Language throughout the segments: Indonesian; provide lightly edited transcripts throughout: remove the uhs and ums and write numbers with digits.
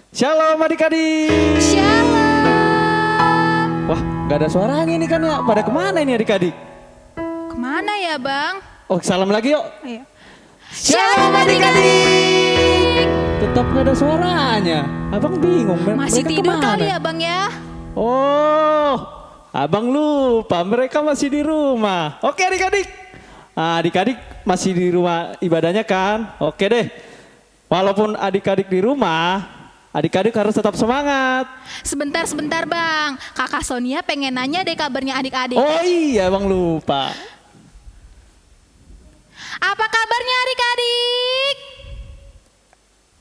Shalom adik-adik. Shalom. Wah, gak ada suaranya ini kan ya. Pada kemana ini adik-adik? Kemana ya bang? Oh, salam lagi yuk. Ayo. Shalom adik-adik. Tetap gak ada suaranya. Abang bingung. Masih mereka tidur kemana? kali ya bang ya? Oh, abang lupa mereka masih di rumah. Oke adik-adik. Nah, adik-adik masih di rumah ibadahnya kan? Oke deh. Walaupun adik-adik di rumah, adik-adik harus tetap semangat. Sebentar bang, kakak Sonia pengen nanya deh kabarnya adik-adik. Oh iya, abang lupa. Apa kabarnya adik-adik?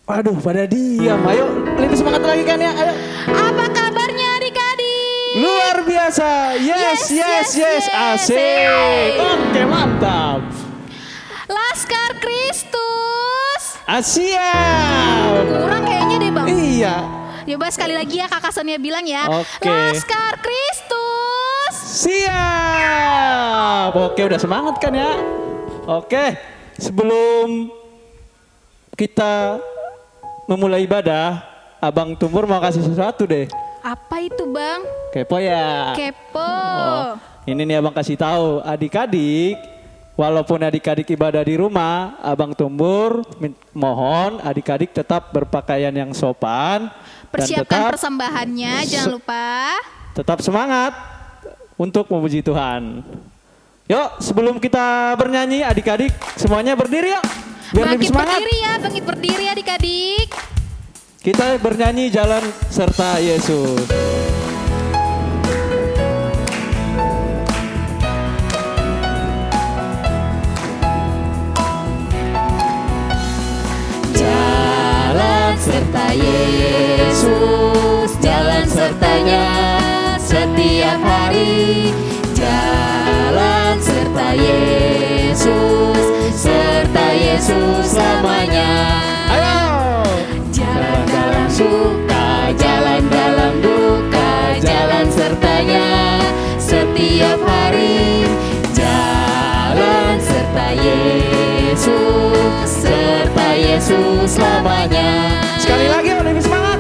Waduh, pada diam. Ayo, lebih semangat lagi kan ya? Ayo. Apa kabarnya adik-adik? Luar biasa. Yes. Yes. Asik. Oke, mantap. Laskar Kristus. Asia. Kurang kayaknya deh bang. Iya. Coba sekali lagi ya kakak Sonia bilang ya. Oke. Laskar Kristus. Siap. Oke, udah semangat kan ya? Oke, sebelum kita memulai ibadah, Abang Tumbur mau kasih sesuatu deh. Apa itu bang? Kepo ya? Kepo. Oh, ini nih abang kasih tahu adik-adik, walaupun adik-adik ibadah di rumah, abang Tumbur mohon adik-adik tetap berpakaian yang sopan Persiapkan dan tetap persembahannya, jangan lupa. tetap semangat untuk memuji Tuhan. Yuk, sebelum kita bernyanyi adik-adik semuanya berdiri yuk, biar lebih Bangkit semangat. berdiri ya, bangkit berdiri adik-adik. Kita bernyanyi Jalan Serta Yesus. Jalan serta Yesus, jalan sertanya setiap hari. Jalan serta Yesus selamanya. Ayo. Jalan dalam suka, jalan dalam duka, jalan sertanya setiap hari. Jalan serta Yesus selamanya. Sekali lagi yuk, lebih semangat.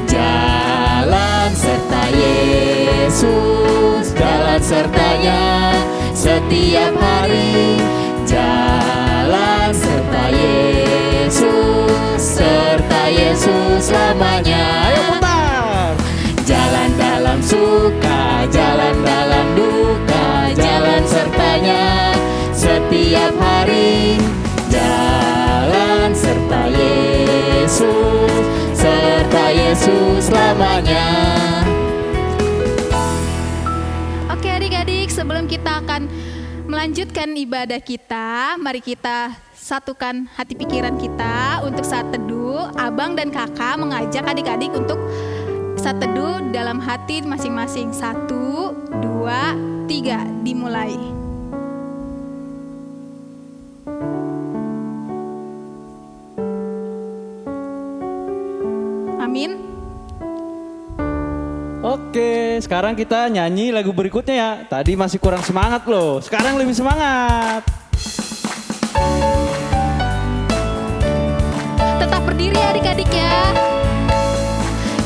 Jalan serta Yesus, jalan sertanya setiap hari. Jalan serta Yesus selamanya. Ayo putar. Jalan dalam suka, jalan dalam duka, jalan sertanya setiap hari. Jalan serta Yesus selamanya. Oke adik-adik, sebelum kita akan melanjutkan ibadah kita, mari kita satukan hati pikiran kita untuk saat teduh. Abang dan kakak mengajak adik-adik untuk saat teduh dalam hati masing-masing. 1, 2, 3, dimulai. Amin. Oke, sekarang kita nyanyi lagu berikutnya ya. Tadi masih kurang semangat loh. Sekarang lebih semangat. Tetap berdiri adik-adik ya.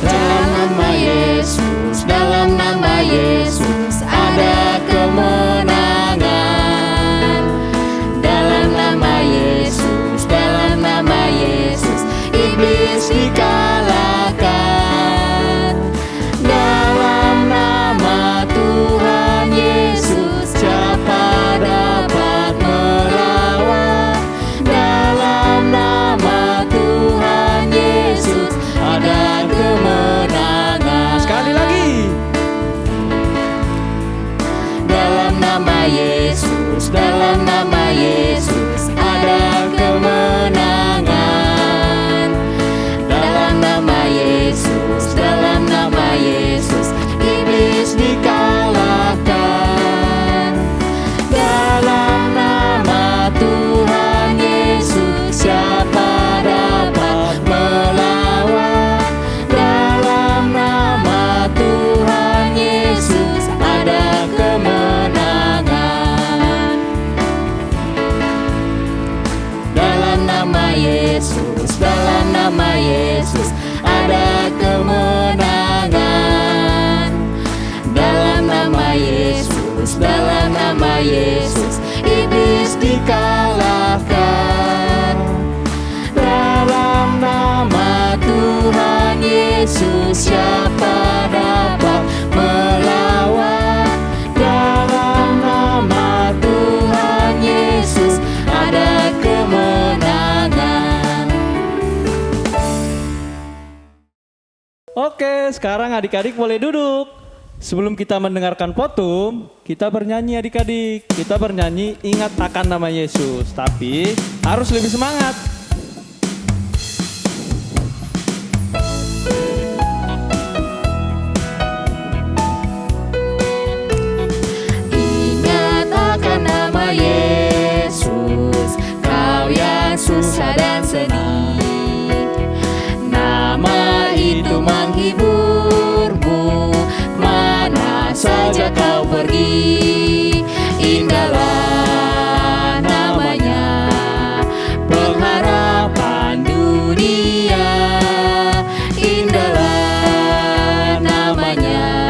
Dalam nama Yesus, dalam nama Yesus ada kemenangan. Dalam nama Yesus, dalam nama Yesus iblis dikalahkan. Dalam nama Tuhan Yesus siapa dapat melawan? Dalam nama Tuhan Yesus ada kemenangan. Sekali lagi. Dalam nama Yesus, dalam nama Yesus ada kemenangan. Dalam nama Yesus, iblis dikalahkan. Dalam nama Tuhan Yesus siapa dapat melawan? Dalam nama Tuhan Yesus ada kemenangan. Oke, sekarang adik-adik boleh duduk. Sebelum kita mendengarkan potum, kita bernyanyi adik-adik. Kita bernyanyi ingat akan nama Yesus, tapi harus lebih semangat. Ingat akan nama Yesus, kau yang susah dan sedih. Nama itu menghiburmu, mana saja kau pergi. Indahlah namanya, pengharapan dunia. Indahlah namanya,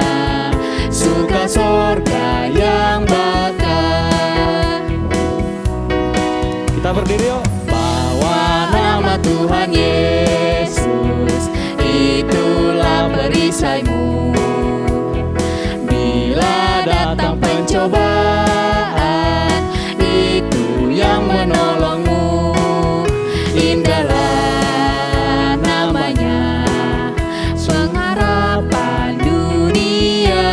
surga sorga yang bakal. Kita berdiri yuk. Bawa nama Tuhan Yesus, itulah perisaimu. Bila datang pencobaan, itu yang menolongmu. Indahlah namanya, pengharapan dunia.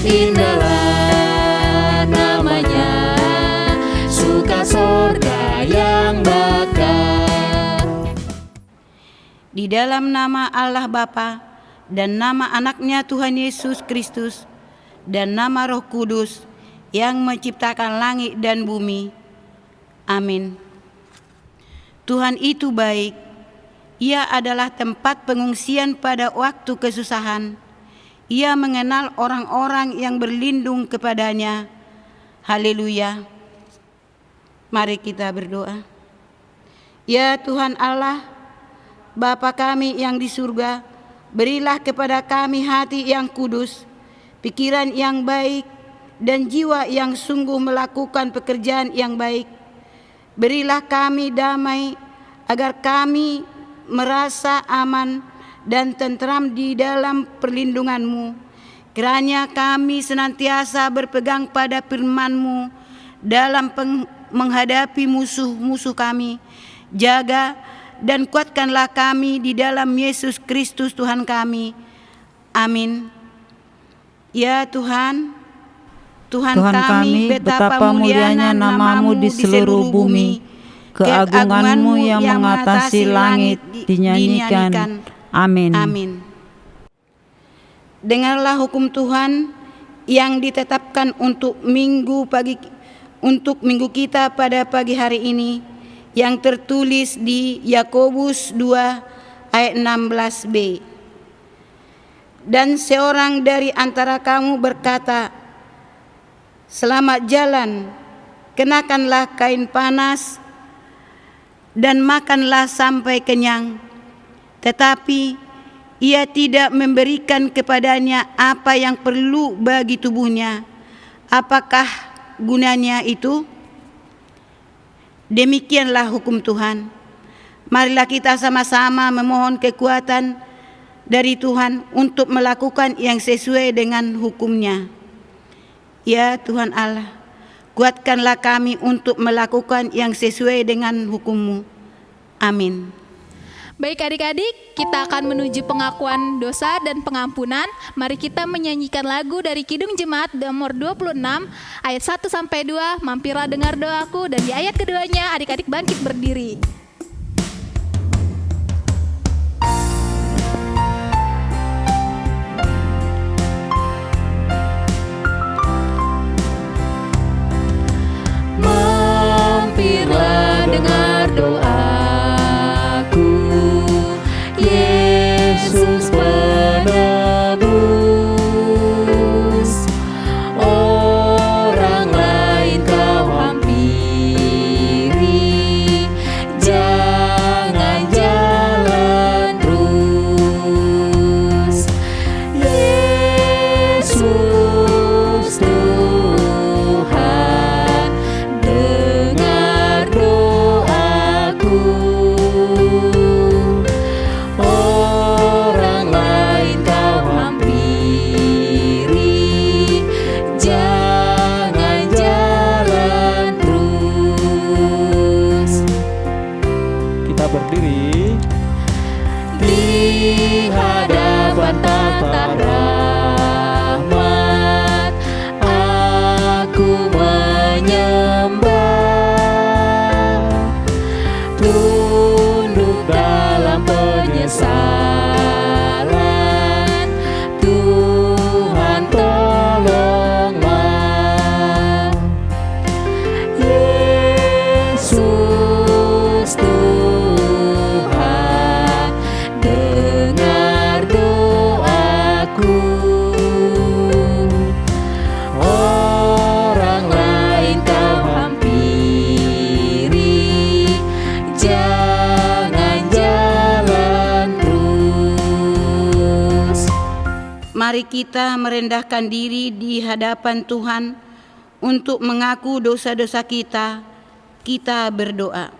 Indahlah namanya, suka sorga yang bakal. Di dalam nama Allah Bapa dan nama anaknya Tuhan Yesus Kristus dan nama Roh Kudus yang menciptakan langit dan bumi. Amin. Tuhan itu baik. Ia adalah tempat pengungsian pada waktu kesusahan. Ia mengenal orang-orang yang berlindung kepadanya. Haleluya. Mari kita berdoa. Ya Tuhan Allah, Bapa kami yang di surga, berilah kepada kami hati yang kudus, pikiran yang baik, dan jiwa yang sungguh melakukan pekerjaan yang baik. Berilah kami damai, agar kami merasa aman dan tentram di dalam perlindungan-Mu. Kiranya kami senantiasa berpegang pada firman-Mu dalam menghadapi musuh-musuh kami. Jaga dan kuatkanlah kami di dalam Yesus Kristus Tuhan kami. Amin. Ya Tuhan, Tuhan kami, betapa mulianya nama-Mu di seluruh bumi. Keagungan-Mu yang mengatasi langit dinyanyikan. Amin. Amin. Dengarlah hukum Tuhan yang ditetapkan untuk minggu kita pada pagi hari ini, yang tertulis di Yakobus 2 ayat 16b. Dan seorang dari antara kamu berkata, selamat jalan, kenakanlah kain panas dan makanlah sampai kenyang. Tetapi ia tidak memberikan kepadanya apa yang perlu bagi tubuhnya. Apakah gunanya itu? Demikianlah hukum Tuhan. Marilah kita sama-sama memohon kekuatan dari Tuhan untuk melakukan yang sesuai dengan hukum-Nya. Ya Tuhan Allah, kuatkanlah kami untuk melakukan yang sesuai dengan hukum-Mu. Amin. Baik adik-adik, kita akan menuju pengakuan dosa dan pengampunan. Mari kita menyanyikan lagu dari Kidung Jemaat nomor 26 ayat 1 sampai 2, mampirlah dengar doaku, dan di ayat keduanya adik-adik bangkit berdiri. Mampirlah dengar doaku, Yesus penebus. Orang lain kau hampiri, di hadapan tata rahmat. Aku menyembah, tunduk dalam penyesalan. Tuhan tolonglah. Yesus Tuhan, dengar doaku. Orang lain kau hampiri, jangan jalan terus. Mari kita merendahkan diri di hadapan Tuhan untuk mengaku dosa-dosa kita. Kita berdoa.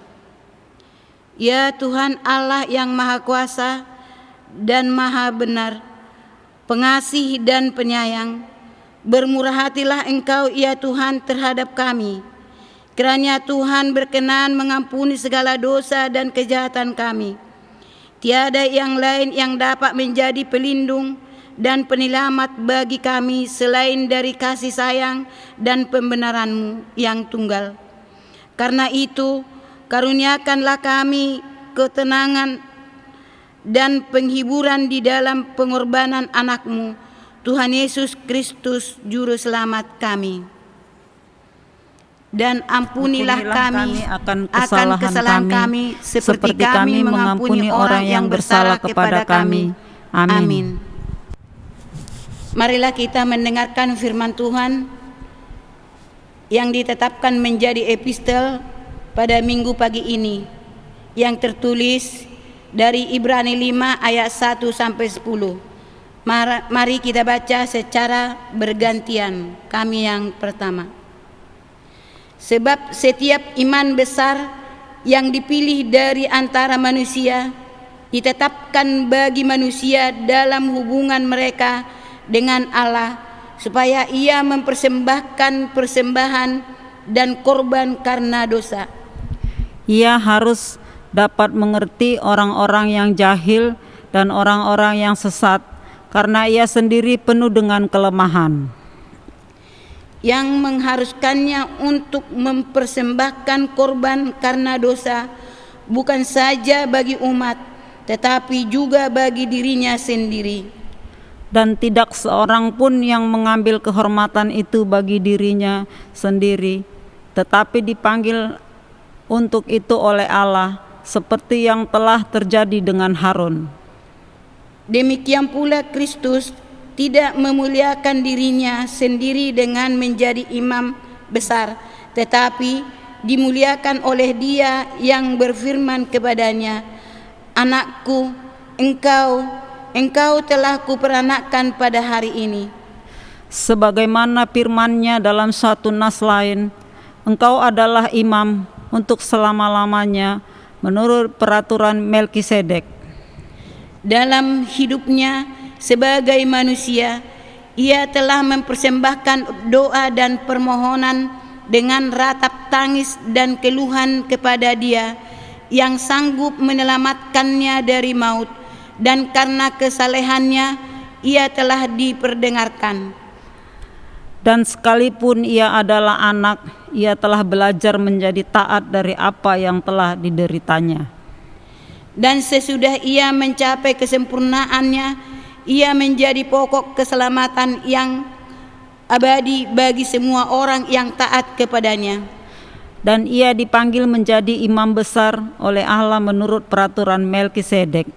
Ya Tuhan Allah yang Maha Kuasa dan Maha Benar, pengasih dan penyayang, bermurah hatilah Engkau ya Tuhan terhadap kami. Kiranya Tuhan berkenan mengampuni segala dosa dan kejahatan kami. Tiada yang lain yang dapat menjadi pelindung dan penyelamat bagi kami selain dari kasih sayang dan pembenaran-Mu yang tunggal. Karena itu, karuniakanlah kami ketenangan dan penghiburan di dalam pengorbanan anak-Mu, Tuhan Yesus Kristus Juru Selamat kami. Dan ampunilah kami akan kesalahan kami seperti kami mengampuni orang yang bersalah kepada kami. Amin. Marilah kita mendengarkan firman Tuhan yang ditetapkan menjadi epistel pada minggu pagi ini, yang tertulis dari Ibrani 5 ayat 1 sampai 10. Mari kita baca secara bergantian. Kami yang pertama. Sebab setiap iman besar yang dipilih dari antara manusia ditetapkan bagi manusia dalam hubungan mereka dengan Allah, supaya ia mempersembahkan persembahan dan korban karena dosa. Ia harus dapat mengerti orang-orang yang jahil dan orang-orang yang sesat, karena ia sendiri penuh dengan kelemahan. Yang mengharuskannya untuk mempersembahkan korban karena dosa, bukan saja bagi umat, tetapi juga bagi dirinya sendiri. Dan tidak seorang pun yang mengambil kehormatan itu bagi dirinya sendiri, tetapi dipanggil untuk itu oleh Allah, seperti yang telah terjadi dengan Harun. Demikian pula Kristus tidak memuliakan dirinya sendiri dengan menjadi imam besar, tetapi dimuliakan oleh Dia yang berfirman kepadanya, "Anakku, Engkau telah kuperanakkan pada hari ini." Sebagaimana firman-Nya dalam satu nas lain, Engkau adalah imam untuk selama-lamanya menurut peraturan Melkisedek. Dalam hidupnya sebagai manusia, ia telah mempersembahkan doa dan permohonan dengan ratap tangis dan keluhan kepada Dia yang sanggup menyelamatkannya dari maut, dan karena kesalehannya ia telah diperdengarkan. Dan sekalipun ia adalah anak, ia telah belajar menjadi taat dari apa yang telah dideritanya. Dan sesudah ia mencapai kesempurnaannya, ia menjadi pokok keselamatan yang abadi bagi semua orang yang taat kepadanya. Dan ia dipanggil menjadi imam besar oleh Allah menurut peraturan Melkisedek.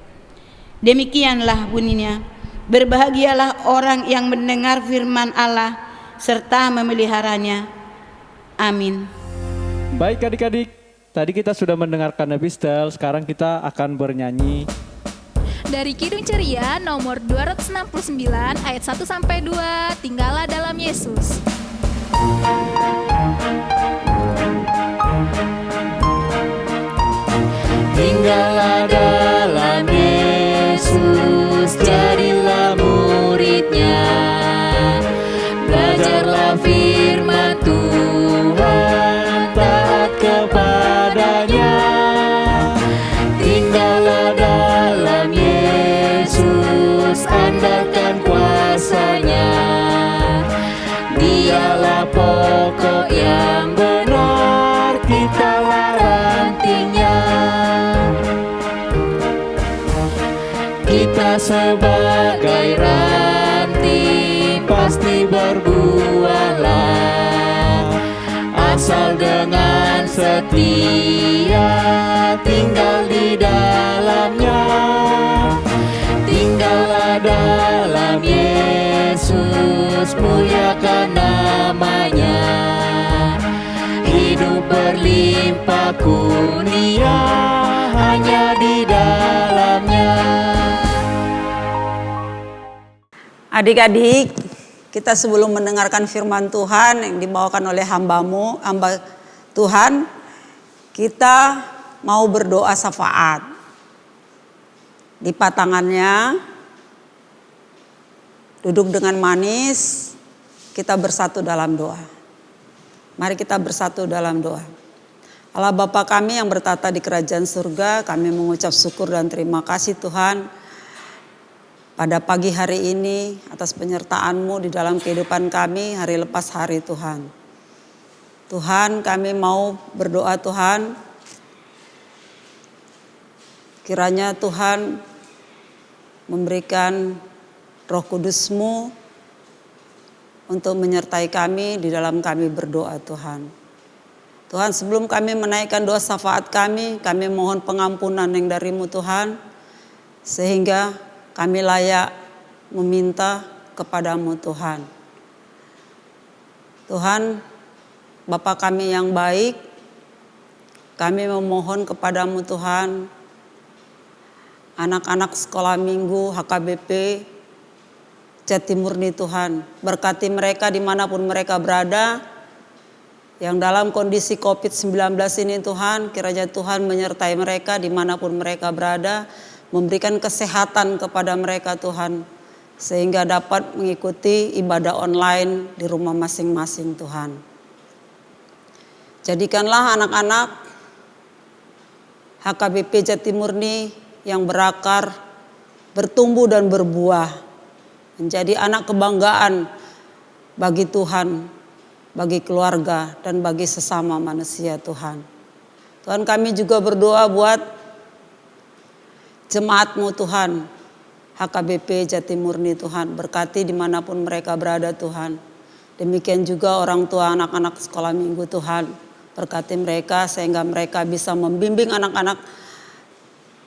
Demikianlah bunyinya, berbahagialah orang yang mendengar firman Allah serta memeliharanya. Amin. Baik adik-adik, tadi kita sudah mendengarkan epistel, sekarang kita akan bernyanyi. Dari Kidung Ceria nomor 269 ayat 1 sampai 2, tinggallah dalam Yesus. Tinggallah dalam Yesus, jadilah murid-Nya. Belajarlah firman Tuhan, taat kepadanya. Tinggallah dalam Yesus, kita sebagai ranting pasti berbuahlah, asal dengan setia tinggal di dalamnya. Tinggallah dalam Yesus, muliakan namanya. Hidup berlimpah kurnia hanya di dalamnya. Adik-adik, kita sebelum mendengarkan firman Tuhan yang dibawakan oleh hamba Tuhan, kita mau berdoa syafaat. Lipat tangannya, duduk dengan manis, kita bersatu dalam doa. Mari kita bersatu dalam doa. Allah Bapa kami yang bertata di kerajaan surga, kami mengucap syukur dan terima kasih Tuhan pada pagi hari ini atas penyertaan-Mu di dalam kehidupan kami hari lepas hari Tuhan. Tuhan, kami mau berdoa Tuhan, kiranya Tuhan memberikan Roh Kudus-Mu untuk menyertai kami di dalam kami berdoa Tuhan. Tuhan, sebelum kami menaikkan doa syafaat kami mohon pengampunan yang dari-Mu Tuhan, sehingga kami layak meminta kepadamu Tuhan. Tuhan, Bapa kami yang baik, kami memohon kepadamu Tuhan, anak-anak sekolah minggu HKBP Jatimurni Tuhan, berkati mereka dimanapun mereka berada, yang dalam kondisi COVID-19 ini Tuhan, kiranya Tuhan menyertai mereka dimanapun mereka berada, memberikan kesehatan kepada mereka Tuhan, sehingga dapat mengikuti ibadah online di rumah masing-masing Tuhan. Jadikanlah anak-anak HKBP Jatimurni yang berakar, bertumbuh dan berbuah, menjadi anak kebanggaan bagi Tuhan, bagi keluarga dan bagi sesama manusia Tuhan. Tuhan, kami juga berdoa buat jemaat-Mu Tuhan, HKBP Jatimurni Tuhan, berkati dimanapun mereka berada Tuhan. Demikian juga orang tua anak-anak sekolah minggu Tuhan, berkati mereka sehingga mereka bisa membimbing anak-anak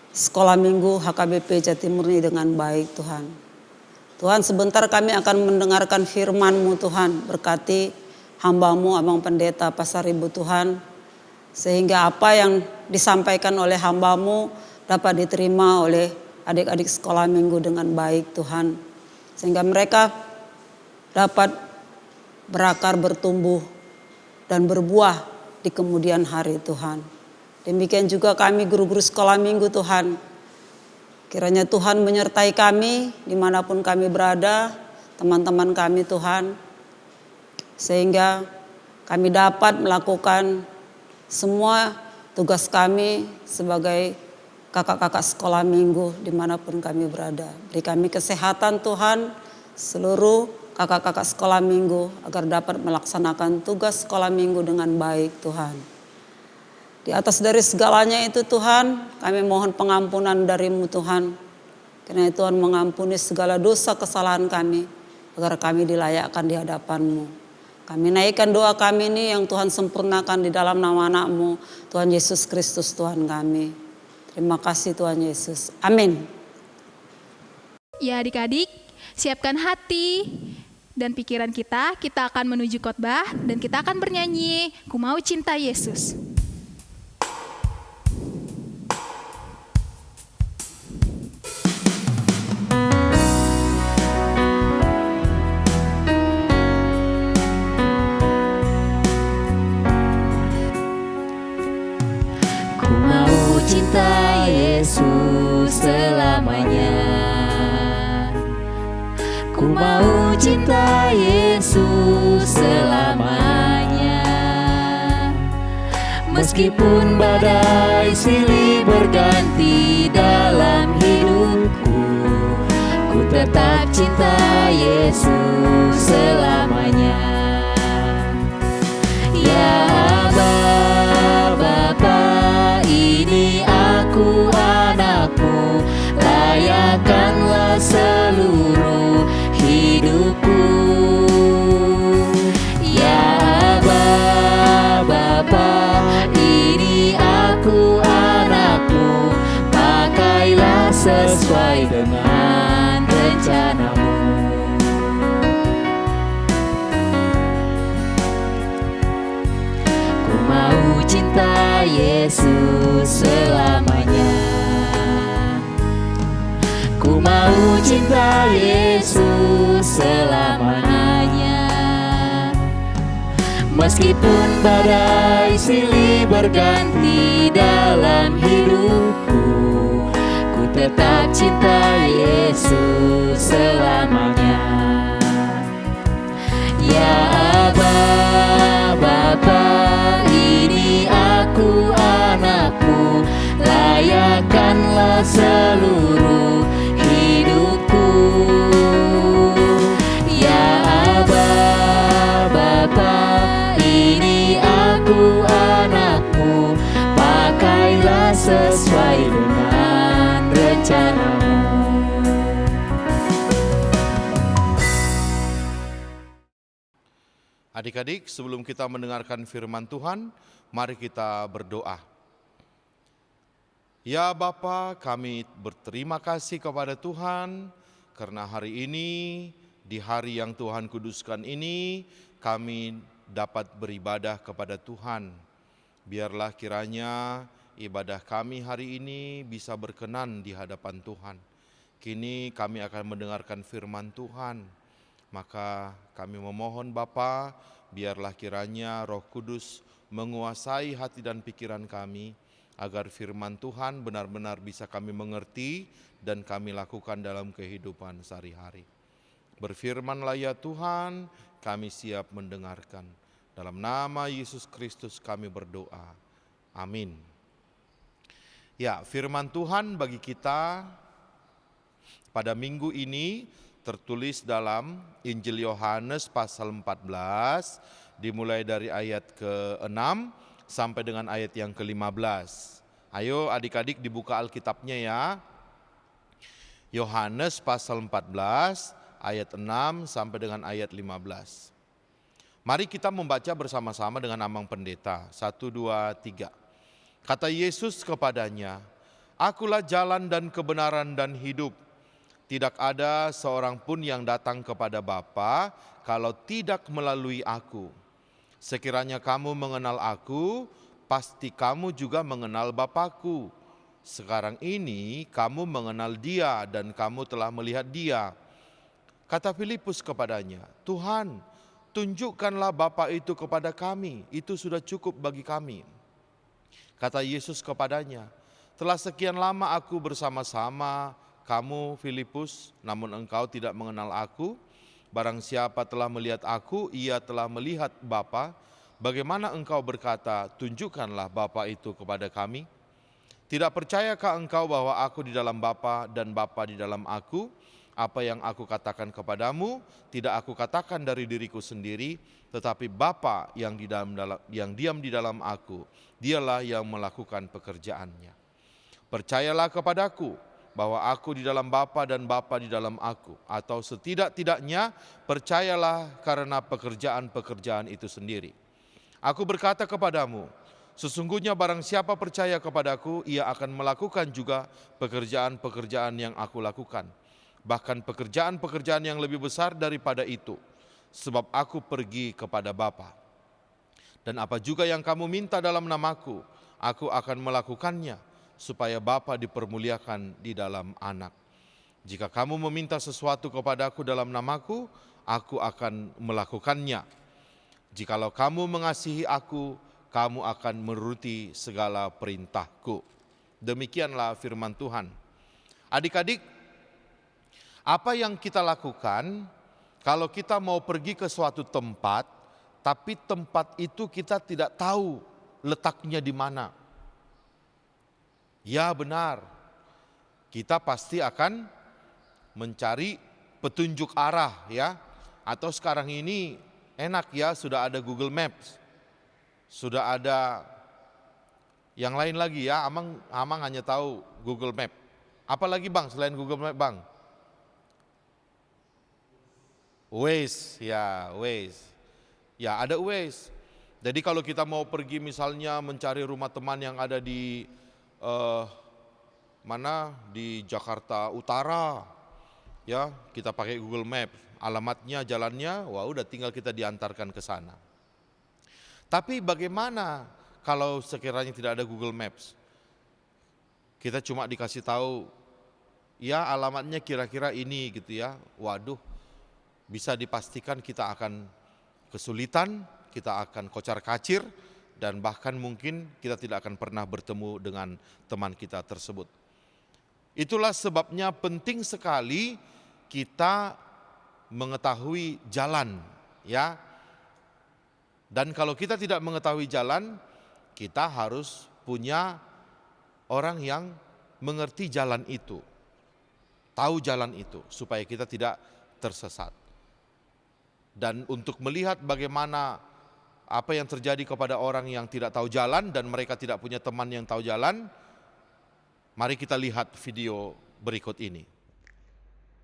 sekolah minggu HKBP Jatimurni dengan baik Tuhan. Tuhan, sebentar kami akan mendengarkan firman-Mu Tuhan, berkati hamba-Mu Abang Pendeta Pasar Ibu Tuhan, sehingga apa yang disampaikan oleh hamba-Mu dapat diterima oleh adik-adik sekolah minggu dengan baik Tuhan, sehingga mereka dapat berakar, bertumbuh dan berbuah di kemudian hari Tuhan. Demikian juga kami guru-guru sekolah minggu Tuhan, kiranya Tuhan menyertai kami dimanapun kami berada, teman-teman kami Tuhan, sehingga kami dapat melakukan semua tugas kami sebagai kakak-kakak sekolah minggu dimanapun kami berada. Beri kami kesehatan Tuhan, seluruh kakak-kakak sekolah minggu agar dapat melaksanakan tugas sekolah minggu dengan baik Tuhan. Di atas dari segalanya itu Tuhan, kami mohon pengampunan dari-Mu Tuhan. Karena Tuhan mengampuni segala dosa kesalahan kami, agar kami dilayakkan di hadapan-Mu. Kami naikkan doa kami ini yang Tuhan sempurnakan di dalam nama anak-Mu, Tuhan Yesus Kristus Tuhan kami. Terima kasih Tuhan Yesus. Amin. Ya adik-adik, siapkan hati dan pikiran kita akan menuju khotbah dan kita akan bernyanyi, Ku Mau Cinta Yesus. Cinta Yesus selamanya. Ku mau cinta Yesus selamanya. Meskipun badai silih berganti dalam hidupku, ku tetap cinta Yesus selamanya. Ya Bapa, ini aku anakmu, layakkanlah seluruh hidupku. Ya Aba, Bapa, ini aku anakmu, pakailah sesuai dengan rencanamu. Ku mau cinta Yesus selamanya. Ku mau cinta Yesus selamanya. Meskipun badai silih berganti dalam hidupku, ku tetap cinta Yesus selamanya. Ya Aba, Bapa, ini aku anakmu, layakkanlah seluruh hidupku. Ya Aba, Bapa, ini aku anakmu, pakailah sesuai dengan rencanamu. Adik-adik, sebelum kita mendengarkan firman Tuhan, mari kita berdoa. Ya Bapa, kami berterima kasih kepada Tuhan karena hari ini, di hari yang Tuhan kuduskan ini, kami dapat beribadah kepada Tuhan. Biarlah kiranya ibadah kami hari ini bisa berkenan di hadapan Tuhan. Kini kami akan mendengarkan firman Tuhan. Maka kami memohon Bapa, biarlah kiranya Roh Kudus menguasai hati dan pikiran kami, agar firman Tuhan benar-benar bisa kami mengerti dan kami lakukan dalam kehidupan sehari-hari. Berfirmanlah ya Tuhan, kami siap mendengarkan. Dalam nama Yesus Kristus kami berdoa. Amin. Ya, firman Tuhan bagi kita pada minggu ini tertulis dalam Injil Yohanes pasal 14, dimulai dari ayat ke-6 sampai dengan ayat yang ke-15. Ayo adik-adik dibuka Alkitabnya ya. Yohanes pasal 14, ayat 6 sampai dengan ayat 15. Mari kita membaca bersama-sama dengan Amang Pendeta. 1, 2, 3. Kata Yesus kepadanya, "Akulah jalan dan kebenaran dan hidup. Tidak ada seorang pun yang datang kepada Bapa kalau tidak melalui aku. Sekiranya kamu mengenal aku, pasti kamu juga mengenal Bapa-Ku. Sekarang ini kamu mengenal Dia dan kamu telah melihat Dia." Kata Filipus kepadanya, "Tuhan, tunjukkanlah Bapa itu kepada kami, itu sudah cukup bagi kami." Kata Yesus kepadanya, "Telah sekian lama aku bersama-sama kamu, Filipus, namun engkau tidak mengenal aku. Barang siapa telah melihat aku, ia telah melihat Bapa. Bagaimana engkau berkata, tunjukkanlah Bapa itu kepada kami? Tidak percayakah engkau bahwa aku di dalam Bapa dan Bapa di dalam aku? Apa yang aku katakan kepadamu, tidak aku katakan dari diriku sendiri, tetapi Bapa yang diam di dalam aku, dialah yang melakukan pekerjaannya. Percayalah kepadaku bahwa aku di dalam Bapa dan Bapa di dalam aku, atau setidak-tidaknya percayalah karena pekerjaan-pekerjaan itu sendiri. Aku berkata kepadamu, sesungguhnya barang siapa percaya kepadaku, ia akan melakukan juga pekerjaan-pekerjaan yang aku lakukan. Bahkan pekerjaan-pekerjaan yang lebih besar daripada itu, sebab aku pergi kepada Bapa. Dan apa juga yang kamu minta dalam namaku, aku akan melakukannya, supaya Bapa dipermuliakan di dalam Anak. Jika kamu meminta sesuatu kepadaku dalam namaku, aku akan melakukannya. Jikalau kamu mengasihi aku, kamu akan menuruti segala perintahku." Demikianlah firman Tuhan. Adik-adik, apa yang kita lakukan kalau kita mau pergi ke suatu tempat, tapi tempat itu kita tidak tahu letaknya di mana? Ya benar, kita pasti akan mencari petunjuk arah ya. Atau sekarang ini enak ya, sudah ada Google Maps, sudah ada yang lain lagi ya. Amang hanya tahu Google Map. Apalagi bang selain Google Map bang? Waze, ya Waze. Ya ada Waze. Jadi kalau kita mau pergi misalnya mencari rumah teman yang ada di di Jakarta Utara, ya kita pakai Google Maps, alamatnya, jalannya, wah udah tinggal kita diantarkan ke sana. Tapi bagaimana kalau sekiranya tidak ada Google Maps? Kita cuma dikasih tahu, ya alamatnya kira-kira ini gitu ya. Waduh, bisa dipastikan kita akan kesulitan, kita akan kocar-kacir, dan bahkan mungkin kita tidak akan pernah bertemu dengan teman kita tersebut. Itulah sebabnya penting sekali kita mengetahui jalan, ya. Dan kalau kita tidak mengetahui jalan, kita harus punya orang yang mengerti jalan itu, tahu jalan itu, supaya kita tidak tersesat. Dan untuk melihat bagaimana apa yang terjadi kepada orang yang tidak tahu jalan dan mereka tidak punya teman yang tahu jalan, mari kita lihat video berikut ini.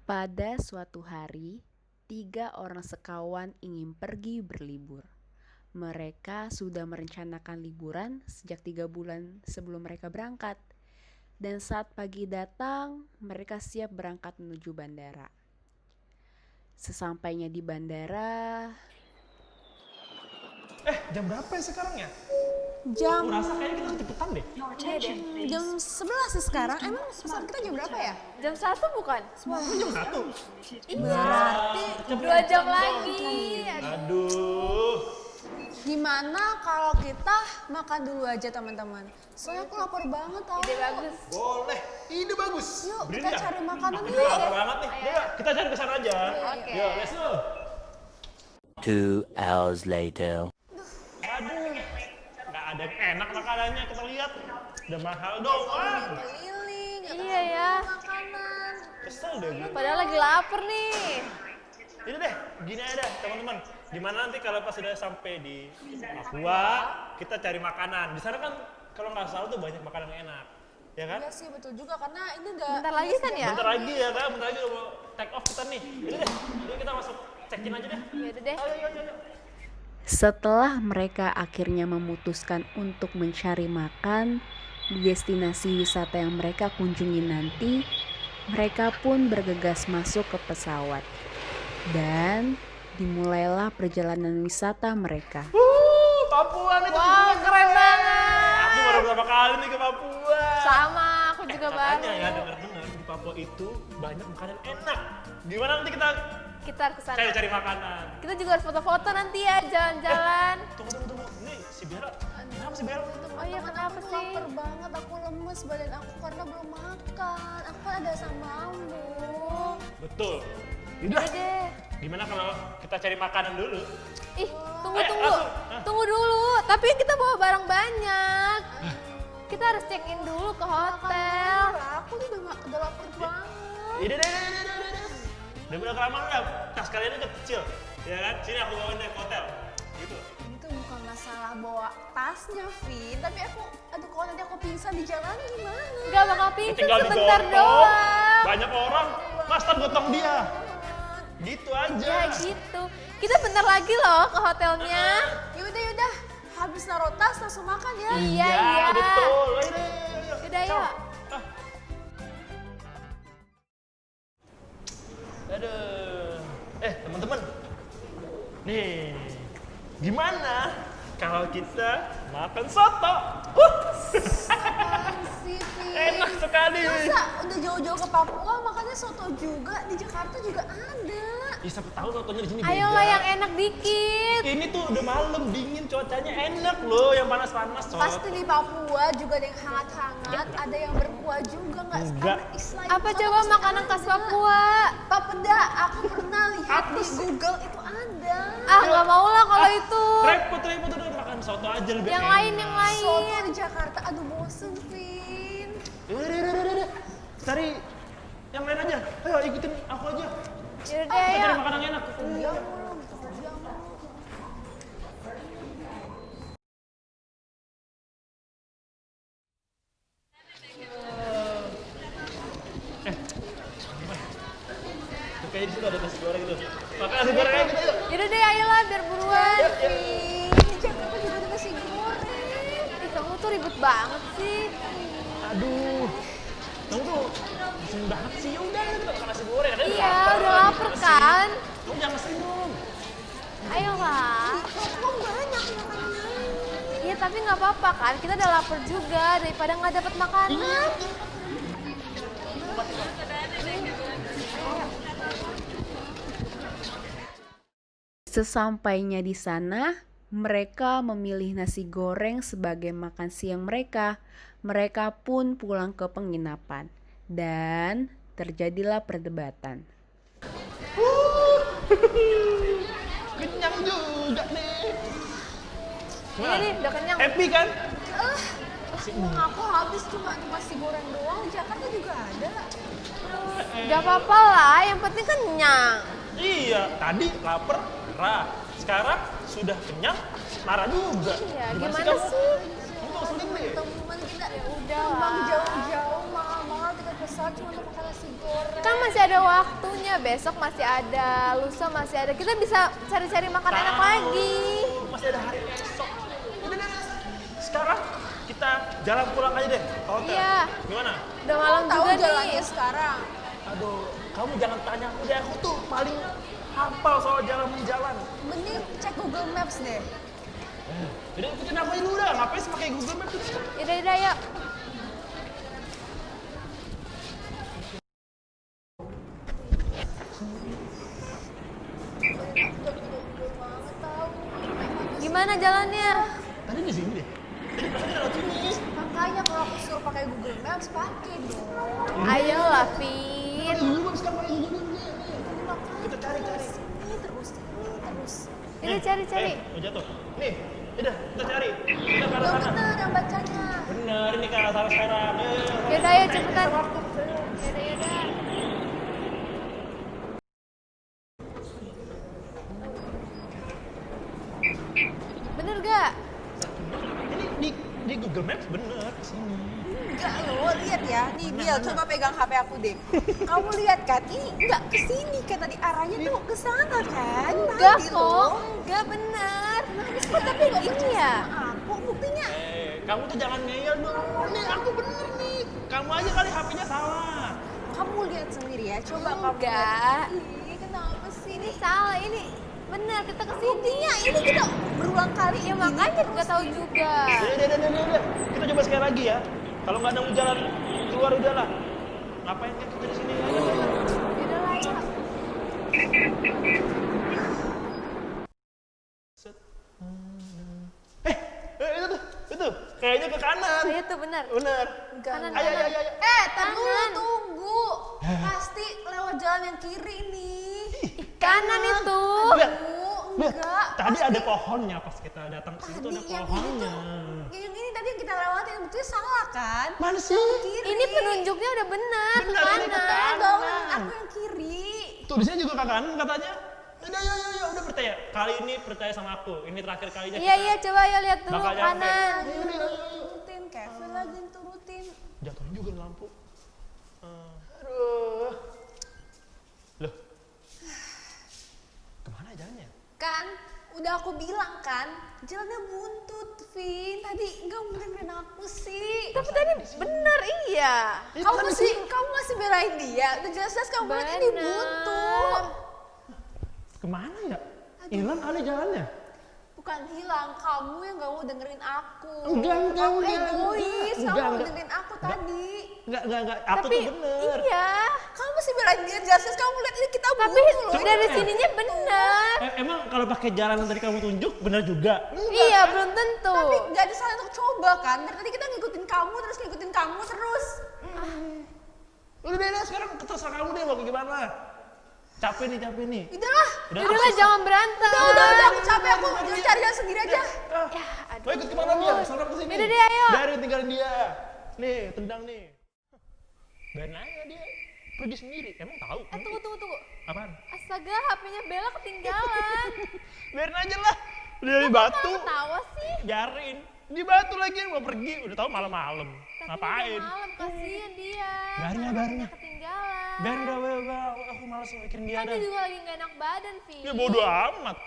Pada suatu hari, 3 orang sekawan ingin pergi berlibur. Mereka sudah merencanakan liburan sejak 3 bulan sebelum mereka berangkat. Dan saat pagi datang, mereka siap berangkat menuju bandara. Sesampainya di bandara, Jam berapa ya sekarang ya? Jam Merasa kayaknya kita ketiputan deh. jam 11 sih sekarang. Emang pesawat kita jam berapa ya? Jam 1 bukan? Jam 1. Berarti 2 jam lagi. Aduh. gimana kalau kita makan dulu aja teman-teman? Soalnya aku lapar banget tau. Ide bagus. Boleh. Ide bagus. Yuk kita Brilian. cari makanan Kita yuk. lapar banget nih. Yuk, kita cari ke sana aja. Oke. Yuk, let's go. 2 hours later. Aduh. Nggak ada yang enak makanannya, kita lihat. Udah mahal doang. Keliling, Iya ya. makanan. Kesel deh gue. Padahal lagi lapar nih. Ini deh, gini aja deh teman-teman. Gimana nanti kalau pas sudah sampai di Papua, kita cari makanan. Di sana kan kalau nggak salah tuh banyak makanan yang enak. Ya kan? Iya sih betul juga karena ini nggak. Bentar lagi kan ya? Bentar lagi ya kan, bentar lagi udah mau take off kita nih. Ini deh, yuk kita masuk check-in aja deh. Ya udah deh. Ayo. setelah mereka akhirnya memutuskan untuk mencari makan di destinasi wisata yang mereka kunjungi nanti, mereka pun bergegas masuk ke pesawat. Dan dimulailah perjalanan wisata mereka. Papua nih. Wow, keren banget. Aku baru pertama kali nih ke Papua. Sama, aku juga baru. Katanya ya dengar-dengar di Papua itu banyak makanan enak. Gimana nanti kita Kita harus kesana. cari makanan? Kita juga harus foto-foto nanti ya, jalan-jalan. Tunggu. Ini si Bella. Kenapa si Bella? Oh iya, kenapa Aku sih? lapar banget, aku lemes badan aku karena belum makan. Aku kan ada asam lambung. Betul. Udah Udah. deh. Gimana kalau kita cari makanan dulu? Ih, tunggu. langsung. Tunggu dulu. Tapi kita bawa barang banyak. Kita harus check-in dulu ke hotel. Aku tuh udah lapar banget. Udah. Udah kelamaan udah. Tas kalian udah kecil. Ya kan? Sini aku bawain deh ke hotel. Gitu. Ini tuh bukan masalah bawa tasnya, Vin. Tapi aduh kalau nanti aku pingsan di jalan gimana? Gak bakal pingsan Tinggal sebentar digotong. doang. Banyak orang. Mas tar gotong dia. Gitu aja. Ya gitu. Kita bentar lagi loh ke hotelnya. Yaudah. Habis naruh tas langsung makan ya. Iya. Betul. Ayo. Udah yuk. Aduh. Teman-teman. Nih. Gimana kalau kita makan soto? Si Vin. Enak sekali. Masa udah jauh-jauh ke Papua makannya soto juga, di Jakarta juga ada. Ya siapa tahu sotonya di sini beda. Ayolah yang enak dikit. Ini tuh udah malam dingin, cuacanya enak loh, yang panas-panas soto. Pasti di Papua juga ada yang hangat-hangat, ada yang berkuah juga nggak? Enggak. Karena Islam Apa itu coba pasti makanan khas ada. Papua? Papeda, aku pernah lihat di Google itu ada. Ah, nggak mau lah kalau itu. Repot udah makan soto aja lebih Yang enak. lain, yang lain. Soto di Jakarta, aduh bosen, Vin. Udah. Cari yang lain aja. Ayo ikutin aku aja. Yaudah Kita deh, cari yuk. makanan yang enak. Tuh kayaknya di situ ada nasi goreng itu. Makan nasi goreng aja kita yuk. Yaudah deh, ayolah biar buruan. Ini jam berapa juga ada nasi goreng. Ih, kamu tuh ribet banget sih. Aduh, kamu tuh sering banget sih. Ya udah kita makan nasi goreng. Ada Iya, udah lapar kan? Kamu jangan senyum. Ayolah. Kok banyak makanannya? Iya, tapi nggak apa-apa kan? Kita udah lapar juga daripada nggak dapat makanan. Sesampainya di sana, mereka memilih nasi goreng sebagai makan siang mereka. Mereka pun pulang ke penginapan. Dan terjadilah perdebatan. Kenyang juga nih. Iya nih, udah kenyang. Happy kan? Uang aku habis cuma nasi goreng doang. Di Jakarta juga ada. Gak apa-apa lah, yang penting kenyang. Iya, tadi lapar, marah. Sekarang sudah kenyang, marah juga. Iya, sih gimana kamu? sih? Kamu tuh selin deh. Teman-teman kita Ya udah bang lah. jauh-jauh mahal-mahal kita pesan cuma untuk makan nasi goreng. Kan masih ada waktunya, besok masih ada, lusa masih ada. Kita bisa cari-cari makan enak lagi. Masih ada hari esok. Udah. Sekarang kita jalan pulang aja deh ke hotel. Iya. Gimana? Udah malam Tahu juga jalannya nih. sekarang. Aduh, kamu jangan tanya aku deh. Aku tuh paling hafal soal jalan-jalan. Mending cek Google Maps deh. Jadi ikutin aku aja dulu dah. Ngapain sih pakai Google Maps? Yaudah, yuk. Gimana jalannya? Tadi di sini deh. Tadi perasaan lewat sini. Makanya kalau aku suruh pakai Google Maps pakai dong. Ayolah, Vin. Google Maps sekarang pakai Google Maps. Kita cari. Ini terus. Ini cari-cari. Mau jatuh. Nih, udah kita cari. Kita ke arah Yang sana. bener yang bacanya. Bener, ini ke arah sana sekarang. Ayo. Yaudah, ayo cepetan. Yaudah. Bener gak? Ini di Google Maps bener sini. Enggak lo, lihat ya. Nih Biel, coba pegang HP aku deh. Kamu lihat kan? Ini enggak ke sini kan tadi arahnya tuh ke sana kan? Enggak Tadi kok. loh. Enggak bener. Tapi enggak Ini percaya ya. sama aku. Buktinya Kamu tuh jangan ngeyel dong. Nih aku bener nih. Kamu aja kali HP-nya salah. kamu lihat sendiri ya. Coba kamu Enggak. lihat. Ih, kenapa sih? Ini salah, ini bener kita kesini. Buktinya ini kita berulang kali. Ya makanya nggak tahu juga. Udah. Kita coba sekali lagi ya. Kalau nggak nemu jalan keluar udahlah. Ngapain kan kita di sini? Yaudah lah, ya. Itu kayaknya ke kanan. Ayo tuh bener. Bener. Kanan, Ayo. Tunggu. Pasti lewat jalan yang kiri nih. Kanan itu. Lihat. Enggak. Tadi ada pohonnya pas kita datang ke situ ada Tadi yang pohonnya. Yang ini tadi yang kita lewatin buktinya salah kan? Mana sih? Kiri. Ini penunjuknya udah bener ke Bener, ini ke kanan. kanan. Bangun aku yang kiri. Tuh di sini juga ke kanan katanya. Udah percaya. Kali ini percaya sama aku. Ini terakhir kalinya. Iya, coba ya lihat dulu Bakal nyampe. kanan. Turutin, Kevin lagi yang turutin. Jatuhin juga nih lampu. Aduh. Loh. Kemana jalannya? Kan, udah aku bilang kan, jalannya buntut, Vin. Tadi nggak dengerin aku sih. Tapi tadi bener iya. Kamu masih belain dia. Udah jelas-jelas kamu bilang ini Bener. buntut. Kemana ya? Hilang kali jalannya. Bukan hilang, kamu yang gak mau dengerin aku. Enggak. Kamu egois, kamu Enggak. mau dengerin aku tadi. Enggak. Aku Tapi tuh bener. iya. Kamu masih belain dia, jelas-jelas kamu lihat ini kita Tapi buntu loh. dari sininya bener. Emang kalau pakai jalan yang tadi kamu tunjuk bener juga? Iya, belum tentu. Tapi gak ada salah untuk coba kan. Dari tadi kita ngikutin kamu terus. Udah sekarang terserah kamu deh mau kayak gimana. Capek nih. Udahlah. Udahlah, jangan berantem. Udah, aku capek. Aku cari jalan sendiri aja. Ya, aduh. Mau ikut kemana dia? Sana kesini. Udah deh, ayo. Biarin tinggalin dia. Nih, tendang nih. Biarin aja dia pergi sendiri. Emang tahu? Tunggu. Apaan? Astaga, HP-nya Bella ketinggalan. Biarin aja lah. Udah dari batu. Ketawa sih. Biarin. Di batu lagi mau pergi. Udah tahu malam-malam. Tapi Ngapain? udah malam, kasihan dia. Biarin lah. Ketinggalan. Biarin udah. Aku malam males mikirin dia Kan dia juga lagi gak enak badan, Vi. Ya bodo amat.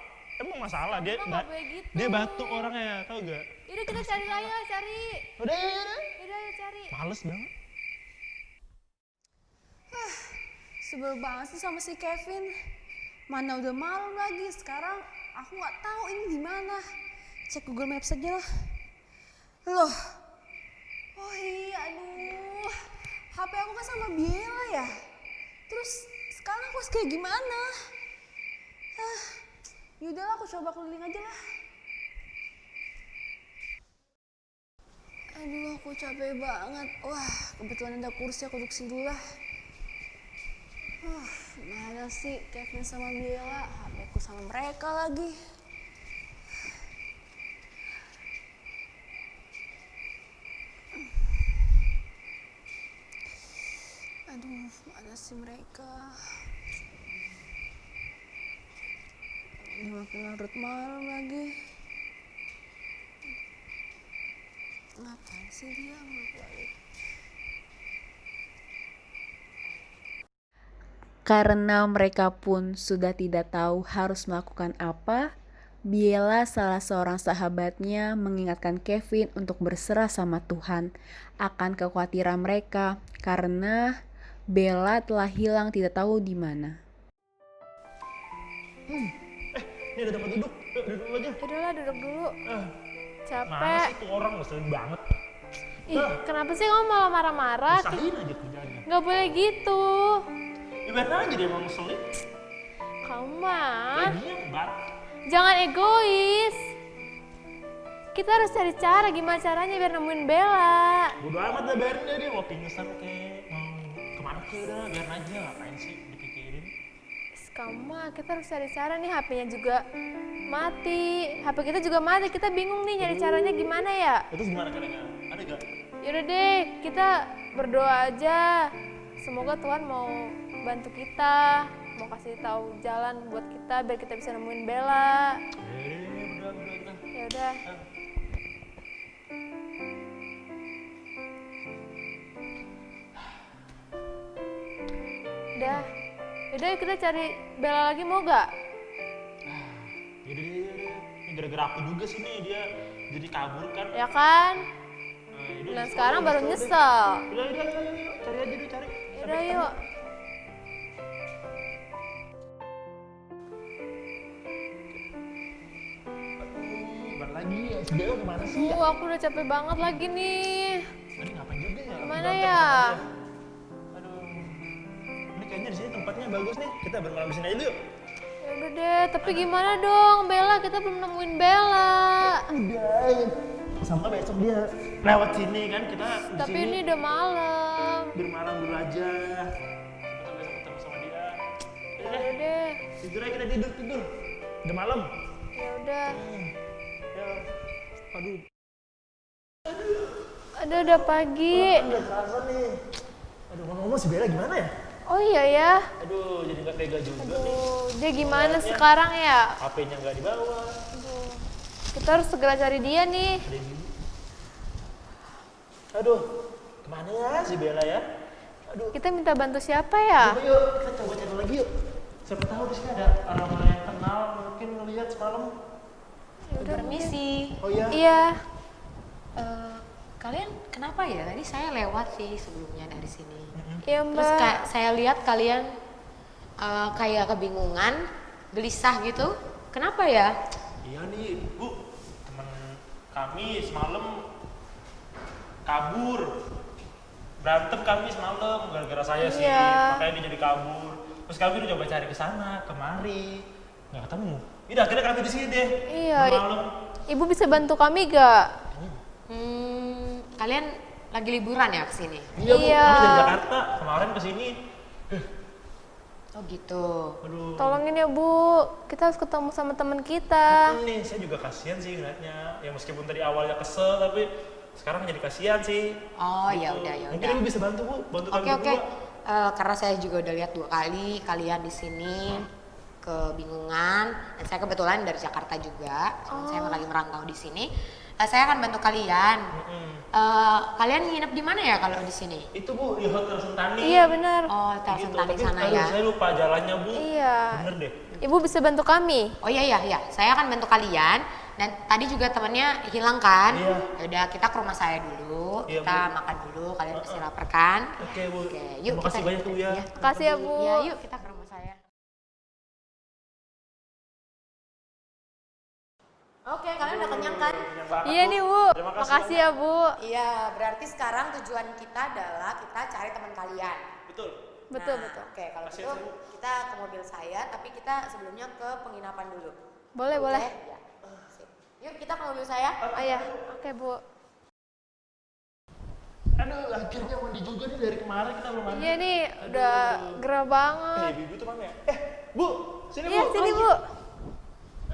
Emang masalah dia Emang gak boleh gitu. dia batuk orangnya, tau gak? Yaudah kita cari lah, yuk cari. Udah. Yaudah yuk cari. Males banget. Sebel banget sih sama si Kevin. Mana udah malam lagi, sekarang aku nggak tahu ini di mana. Cek Google Maps aja lah. Loh, oh iya, aduh, HP aku kan sama Biela ya. Terus sekarang aku harus kayak gimana? Yaudahlah, aku coba keliling aja lah. Aduh, aku capek banget. Wah, kebetulan ada kursi, aku duduk sini dulu lah. Mana sih Kevin sama Biela? HP ku sama mereka lagi. Aduh, mana sih mereka? Ini makin larut malam lagi. Ngapain sih dia balik? Karena mereka pun sudah tidak tahu harus melakukan apa, Biela, salah seorang sahabatnya, mengingatkan Kevin untuk berserah sama Tuhan akan kekhawatiran mereka karena Bella telah hilang tidak tahu di mana. Ini udah dapat duduk. Yuk, duduk dulu aja. Yaudahlah duduk dulu. Mana Capek. sih tuh orang ngeselin banget. Ih, kenapa sih kamu malah marah-marah? Usahain aja kerjanya. Gak boleh gitu. Ya biarin aja dia emang ngeselin. Kamu mah Laginya bar. jangan egois. Kita harus cari cara, gimana caranya biar nemuin Bella. Bodo amat dah, biarin dia mau pingsan kayak mau kemana ke udah, biarin aja, ngapain sih dipikirin. Kamu mah, kita harus cari cara nih, HP-nya juga mati. HP kita juga mati, kita bingung nih nyari caranya gimana ya. Itu gimana caranya? Ada gak? Yaudah deh, kita berdoa aja. Semoga Tuhan mau bantu kita, mau kasih tahu jalan buat kita biar kita bisa nemuin Bella. Udah. Ya udah. Udah. Yaudah yuk kita cari Bella lagi, mau gak? Yaudah. Ini gara-gara aku juga sih nih, dia jadi kabur kan. Ya kan? Yaudah, Dan sekarang baru nyesel. Udah, cari aja dulu, cari. Yaudah yuk. Gimana lagi ya, si Bella kemana sih ya? Aku udah capek banget lagi nih. Tadi ngapain juga ya? Gimana Berantem ya? sama dia. Aduh. Ini kayaknya di sini tempatnya bagus nih. Kita bermalam di sini aja yuk. Ya udah deh, tapi gimana dong Bella? Kita belum nemuin Bella. Udah. Sama besok dia lewat sini kan, kita di Tapi sini ini udah malam. bermalam dulu aja. Kita besok ketemu sama dia. Ya udah deh. Tidur aja, kita tidur. Udah malam. Ya udah. Ya. Aduh. Aduh udah pagi. Udah kerasa nih. Aduh, ngomong-ngomong si Bella gimana ya? Oh iya ya. Aduh, jadi nggak tega juga nih. Aduh, dia gimana sekarang ya? HP-nya nggak dibawa. Aduh. Kita harus segera cari dia nih. Aduh, kemana ya si Bella ya? Aduh. Kita minta bantu siapa ya? Coba yuk, kita coba cari lagi yuk. Siapa tahu di sini ada orang-orang yang kenal, mungkin ngeliat semalam. Permisi. Oh iya? Iya. Kalian kenapa ya? Tadi saya lewat sih sebelumnya dari sini. Iya Terus mbak. saya lihat kalian kayak kebingungan, gelisah gitu. Kenapa ya? Iya nih, Bu. Teman kami semalam kabur. Berantem kami semalam gara-gara saya sih. Iya. Makanya dia jadi kabur. Terus kami udah coba cari ke sana, kemari. Nggak ketemu. Udah akhirnya kami di sini deh. Iya. Udah malam. Ibu bisa bantu kami gak? Kalian lagi liburan ya ke sini? Iya, Bu. Iya. Kami dari Jakarta kemarin ke sini. Oh gitu. Aduh. Tolongin ya Bu, kita harus ketemu sama teman kita. Nih, saya juga kasihan sih ngeliatnya. Ya meskipun tadi awalnya kesel, tapi sekarang jadi kasihan sih. Oh ya Gitu. udah ya Mungkin udah. Ibu bisa bantu Bu, bantu kami Oke. berdua. Karena saya juga udah lihat 2 kali kalian di sini kebingungan. Dan saya kebetulan dari Jakarta juga. Cuman saya lagi merantau di sini. Saya akan bantu kalian. Kalian nginep di mana ya kalau di sini? Itu Bu, di Hotel Sentani. Iya benar. Oh, Hotel Gitu, Sentani tapi sana aduh, ya. saya lupa jalannya Bu. Iya. Bener deh. Ibu bisa bantu kami. Oh iya, saya akan bantu kalian. Dan tadi juga temannya hilang kan? Iya. Yaudah, kita ke rumah saya dulu. Iya, Kita Bu. makan dulu. Kalian pasti lapar kan? Oke Bu. Oke, yuk Terima kasih banyak Bu ya. Makasih ya Bu. Ya, yuk kita ke rumah saya. Oke, kalian udah kenyang kan? Iya nih Bu. Makasih ya Bu. Iya, berarti sekarang tujuan kita adalah kita cari teman kalian. Betul. Betul, Nah, betul. Oke, kalau Kasih gitu ya, Bu. kita ke mobil saya, tapi kita sebelumnya ke penginapan dulu. Boleh, Oke? boleh. Ya. Sip. Yuk kita ke mobil saya. Oh iya. Oke Bu. Aduh, akhirnya mandi juga nih dari kemarin kita belum mandi. Iya nih, udah gerah banget. Ibu itu mana ya? Bu, sini Iya Bu. sini Bu.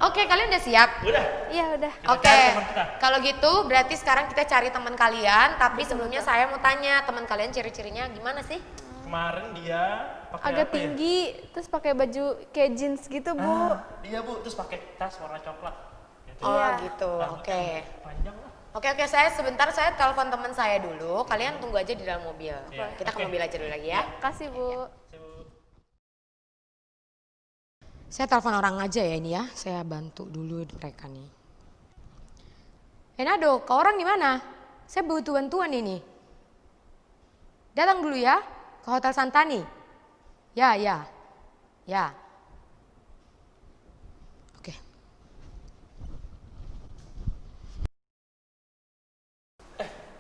Oke, kalian udah siap? Udah. Iya udah. Kita Oke, cari teman kita. kalau gitu berarti sekarang kita cari teman kalian. Tapi sebelumnya saya mau tanya, teman kalian ciri-cirinya gimana sih? Kemarin dia pakai Agak apa ya? tinggi, terus pakai baju kayak jeans gitu Bu. Iya Bu, terus pakai tas warna coklat. Gitu. Oh Iya. gitu, oke. Panjang lah. Oke, saya sebentar saya telepon teman saya dulu. Kalian tunggu aja di dalam mobil. Iya, Kita ke oke. mobil aja dulu lagi ya. Makasih Bu. Saya telepon orang aja ya ini ya. Saya bantu dulu mereka nih. Nado, kau orang di mana? Saya butuh bantuan ini. Datang dulu ya ke Hotel Santani. Ya. Oke.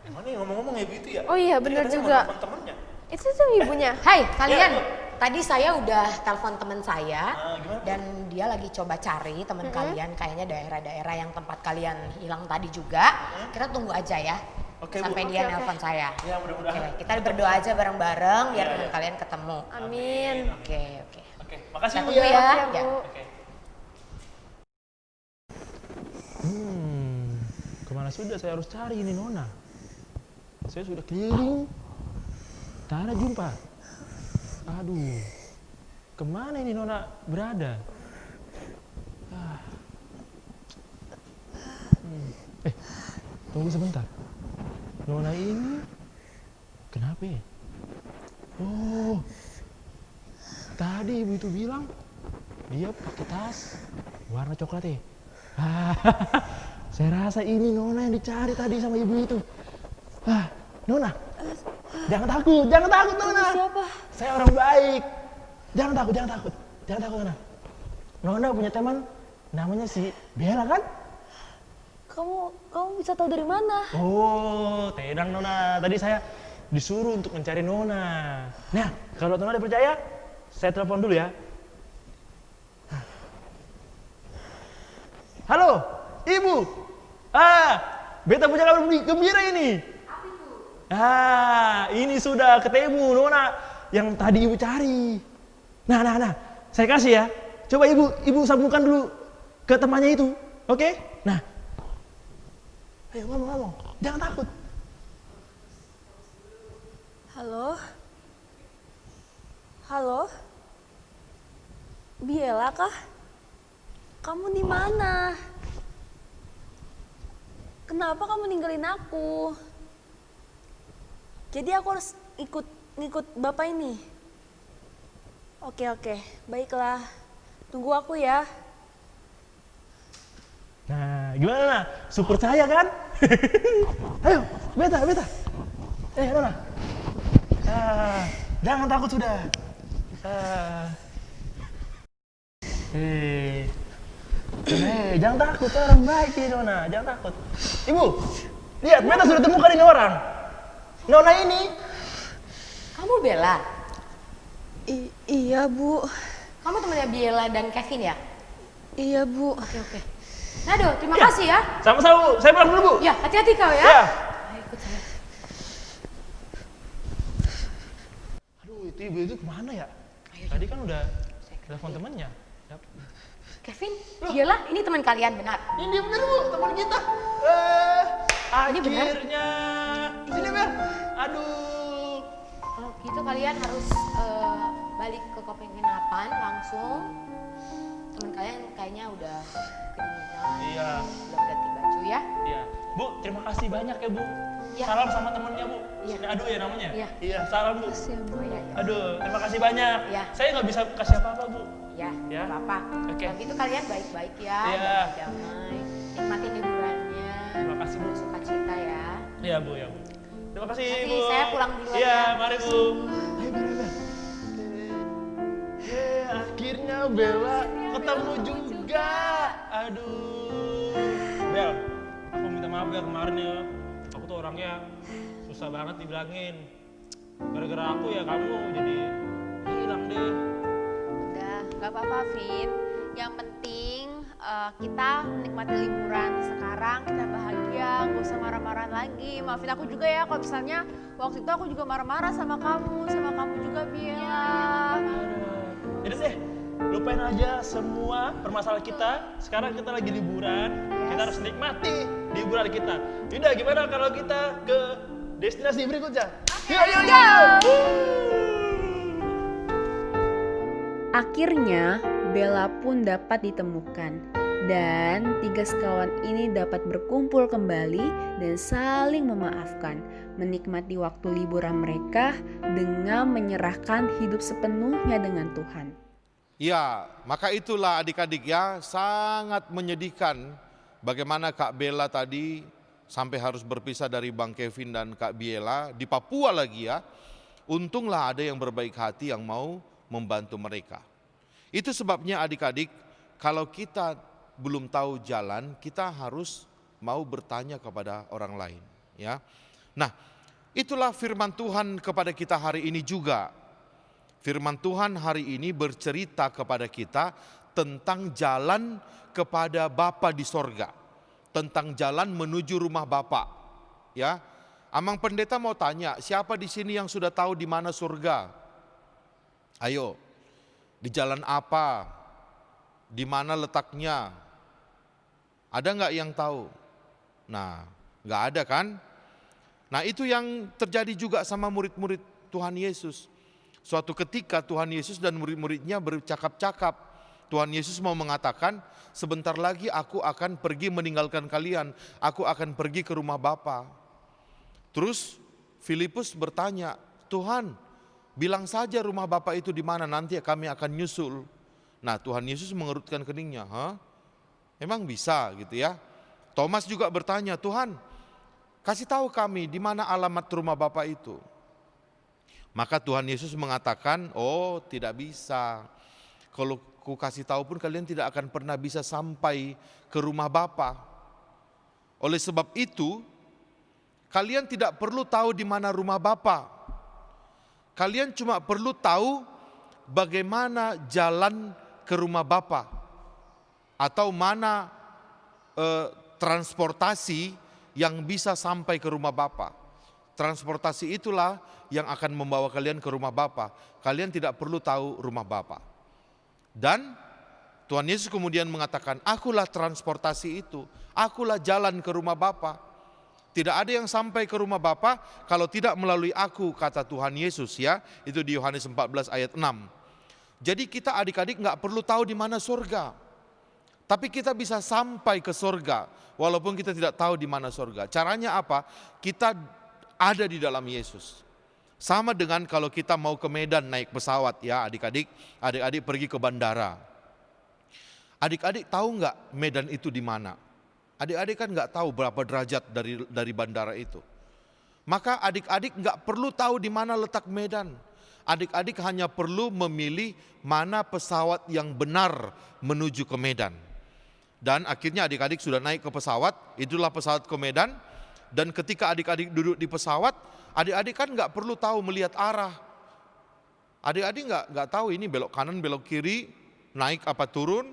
Emang nih ngomong-ngomong ya gitu ya? Oh iya, Tadi bener katanya mau juga. telepon temennya. Itu tuh ibunya. Hai kalian, Ya, Bu. tadi saya udah telepon teman saya Gimana, Bu? dan dia lagi coba cari teman kalian kayaknya daerah-daerah yang tempat kalian hilang tadi juga. Kita tunggu aja ya. Oke, Bu. Sampai Oke, dia oke. nelpon saya. Ya, mudah-mudahan. Oke, kita berdoa aja bareng-bareng biar Iya, teman iya. kalian ketemu. Amin. Oke. Oke, makasih Kita Bu tunggu ya. ya. Makasih Ya. Bu. Oke. Kemana sudah saya harus cari ini Nona? Saya sudah keliling, tak ada jumpa. Aduh, kemana ini Nona berada? Tunggu sebentar. Nona ini kenapa ya? Oh, tadi ibu itu bilang dia pakai tas warna coklat ya. Saya rasa ini Nona yang dicari tadi sama ibu itu. Nona, jangan takut Nona. Siapa? Saya orang baik. Jangan takut Nona. Nona punya teman namanya si Bella kan? Kamu bisa tahu dari mana? Oh, tenang Nona. Tadi saya disuruh untuk mencari Nona. Nah, kalau Nona dipercaya, saya telepon dulu ya. Halo, Ibu. Beta punya kabar gembira ini. Ini sudah ketemu Nona yang tadi Ibu cari. Nah, saya kasih ya. Coba Ibu sambungkan dulu ke temannya itu. Oke? Nah. Ayo ngomong. Jangan takut. Halo? Biela kah? Kamu di mana? Kenapa kamu ninggalin aku? Jadi aku harus ngikut bapak ini. Oke, baiklah. Tunggu aku ya. Nah, gimana? Super percaya kan? Ayo, beta. Nona. Jangan takut sudah. Jangan takut, orang baik ini Nona. Jangan takut. Ibu, lihat, beta sudah temukan ini orang. Nona ini. Kamu Bella? Iya, Bu. Kamu temannya Biela dan Kevin ya? Iya, Bu. Oke. Nado, terima kasih ya. Sama-sama Bu, saya pulang dulu Bu. Ya, hati-hati kau ya. Ya. Ayo ikut saya. Aduh, itu ibu itu kemana ya? Tadi kan udah telepon temannya. Kevin, Biela, ini teman kalian benar? Ini benar Bu, teman kita. Ini benar? Akhirnya. Sini Bel. Aduh. Kalau gitu kalian harus balik ke penginapan langsung. Teman kalian kayaknya udah kedinginan. Iya. Belum ganti baju ya. Iya. Bu, terima kasih banyak ya Bu. Ya. Salam sama temennya Bu. Iya. Aduh ya namanya? Iya. Iya, salam Bu. Oh, iya, iya. Aduh, terima kasih banyak. Iya. Saya nggak bisa kasih apa-apa Bu. Ya, Ya. apa-apa. Oke. Kalau gitu kalian baik-baik ya, Iya. damai-damai. Nikmatin liburannya. Terima kasih Bu. Sukacita ya. Iya Bu, ya Bu. Terima kasih Nanti Bu. saya pulang duluan Iya, ya. mari Bu. Ayo Bel. Akhirnya Bella ketemu juga. Aduh. Bel, aku minta maaf ya kemarin ya. Aku tuh orangnya susah banget dibilangin. Gara-gara aku ya kamu jadi hilang deh. Udah, nggak apa-apa, Vin. Yang penting kita menikmati liburan sekarang, kita bahagia, nggak usah marah-marahan lagi. Maafin aku juga ya kalau misalnya waktu itu aku juga marah-marah sama kamu juga Bella. Jadi deh, lupain aja semua permasalahan kita. Sekarang kita lagi liburan, kita harus nikmati liburan kita. Yaudah, gimana kalau kita ke destinasi berikutnya? Yuk! Akhirnya Bella pun dapat ditemukan dan 3 sekawan ini dapat berkumpul kembali dan saling memaafkan, menikmati waktu liburan mereka dengan menyerahkan hidup sepenuhnya dengan Tuhan. Ya, maka itulah adik-adik ya, sangat menyedihkan bagaimana Kak Bella tadi sampai harus berpisah dari Bang Kevin dan Kak Biela di Papua lagi ya. Untunglah ada yang berbaik hati yang mau membantu mereka. Itu sebabnya adik-adik, kalau kita belum tahu jalan, kita harus mau bertanya kepada orang lain ya. Nah, itulah firman Tuhan kepada kita hari ini juga. Firman Tuhan hari ini bercerita kepada kita tentang jalan kepada Bapa di sorga, tentang jalan menuju rumah Bapa. Ya, Amang Pendeta mau tanya, siapa di sini yang sudah tahu di mana surga? Ayo, di jalan apa? Di mana letaknya? Ada nggak yang tahu? Nah, nggak ada kan? Nah, itu yang terjadi juga sama murid-murid Tuhan Yesus. Suatu ketika Tuhan Yesus dan murid-muridnya bercakap-cakap. Tuhan Yesus mau mengatakan, sebentar lagi aku akan pergi meninggalkan kalian. Aku akan pergi ke rumah Bapa. Terus Filipus bertanya, Tuhan, bilang saja rumah Bapa itu di mana, nanti kami akan nyusul. Nah, Tuhan Yesus mengerutkan keningnya, emang bisa gitu ya. Thomas juga bertanya, Tuhan, kasih tahu kami di mana alamat rumah Bapa itu. Maka Tuhan Yesus mengatakan, oh tidak bisa. Kalau ku kasih tahu pun kalian tidak akan pernah bisa sampai ke rumah Bapa. Oleh sebab itu, kalian tidak perlu tahu di mana rumah Bapa. Kalian cuma perlu tahu bagaimana jalan ke rumah Bapa. Atau mana transportasi yang bisa sampai ke rumah Bapa. Transportasi itulah yang akan membawa kalian ke rumah Bapa. Kalian tidak perlu tahu rumah Bapa. Dan Tuhan Yesus kemudian mengatakan, akulah transportasi itu. Akulah jalan ke rumah Bapa. Tidak ada yang sampai ke rumah Bapa kalau tidak melalui aku, kata Tuhan Yesus ya. Itu di Yohanes 14 ayat 6. Jadi kita adik-adik gak perlu tahu di mana surga. Tapi kita bisa sampai ke surga walaupun kita tidak tahu di mana surga. Caranya apa? Kita ada di dalam Yesus. Sama dengan kalau kita mau ke Medan naik pesawat ya adik-adik. Adik-adik pergi ke bandara. Adik-adik tahu nggak Medan itu di mana? Adik-adik kan nggak tahu berapa derajat dari bandara itu. Maka adik-adik nggak perlu tahu di mana letak Medan. Adik-adik hanya perlu memilih mana pesawat yang benar menuju ke Medan. Dan akhirnya adik-adik sudah naik ke pesawat, itulah pesawat ke Medan. Dan ketika adik-adik duduk di pesawat, adik-adik kan nggak perlu tahu melihat arah. Adik-adik nggak tahu ini belok kanan, belok kiri, naik apa turun,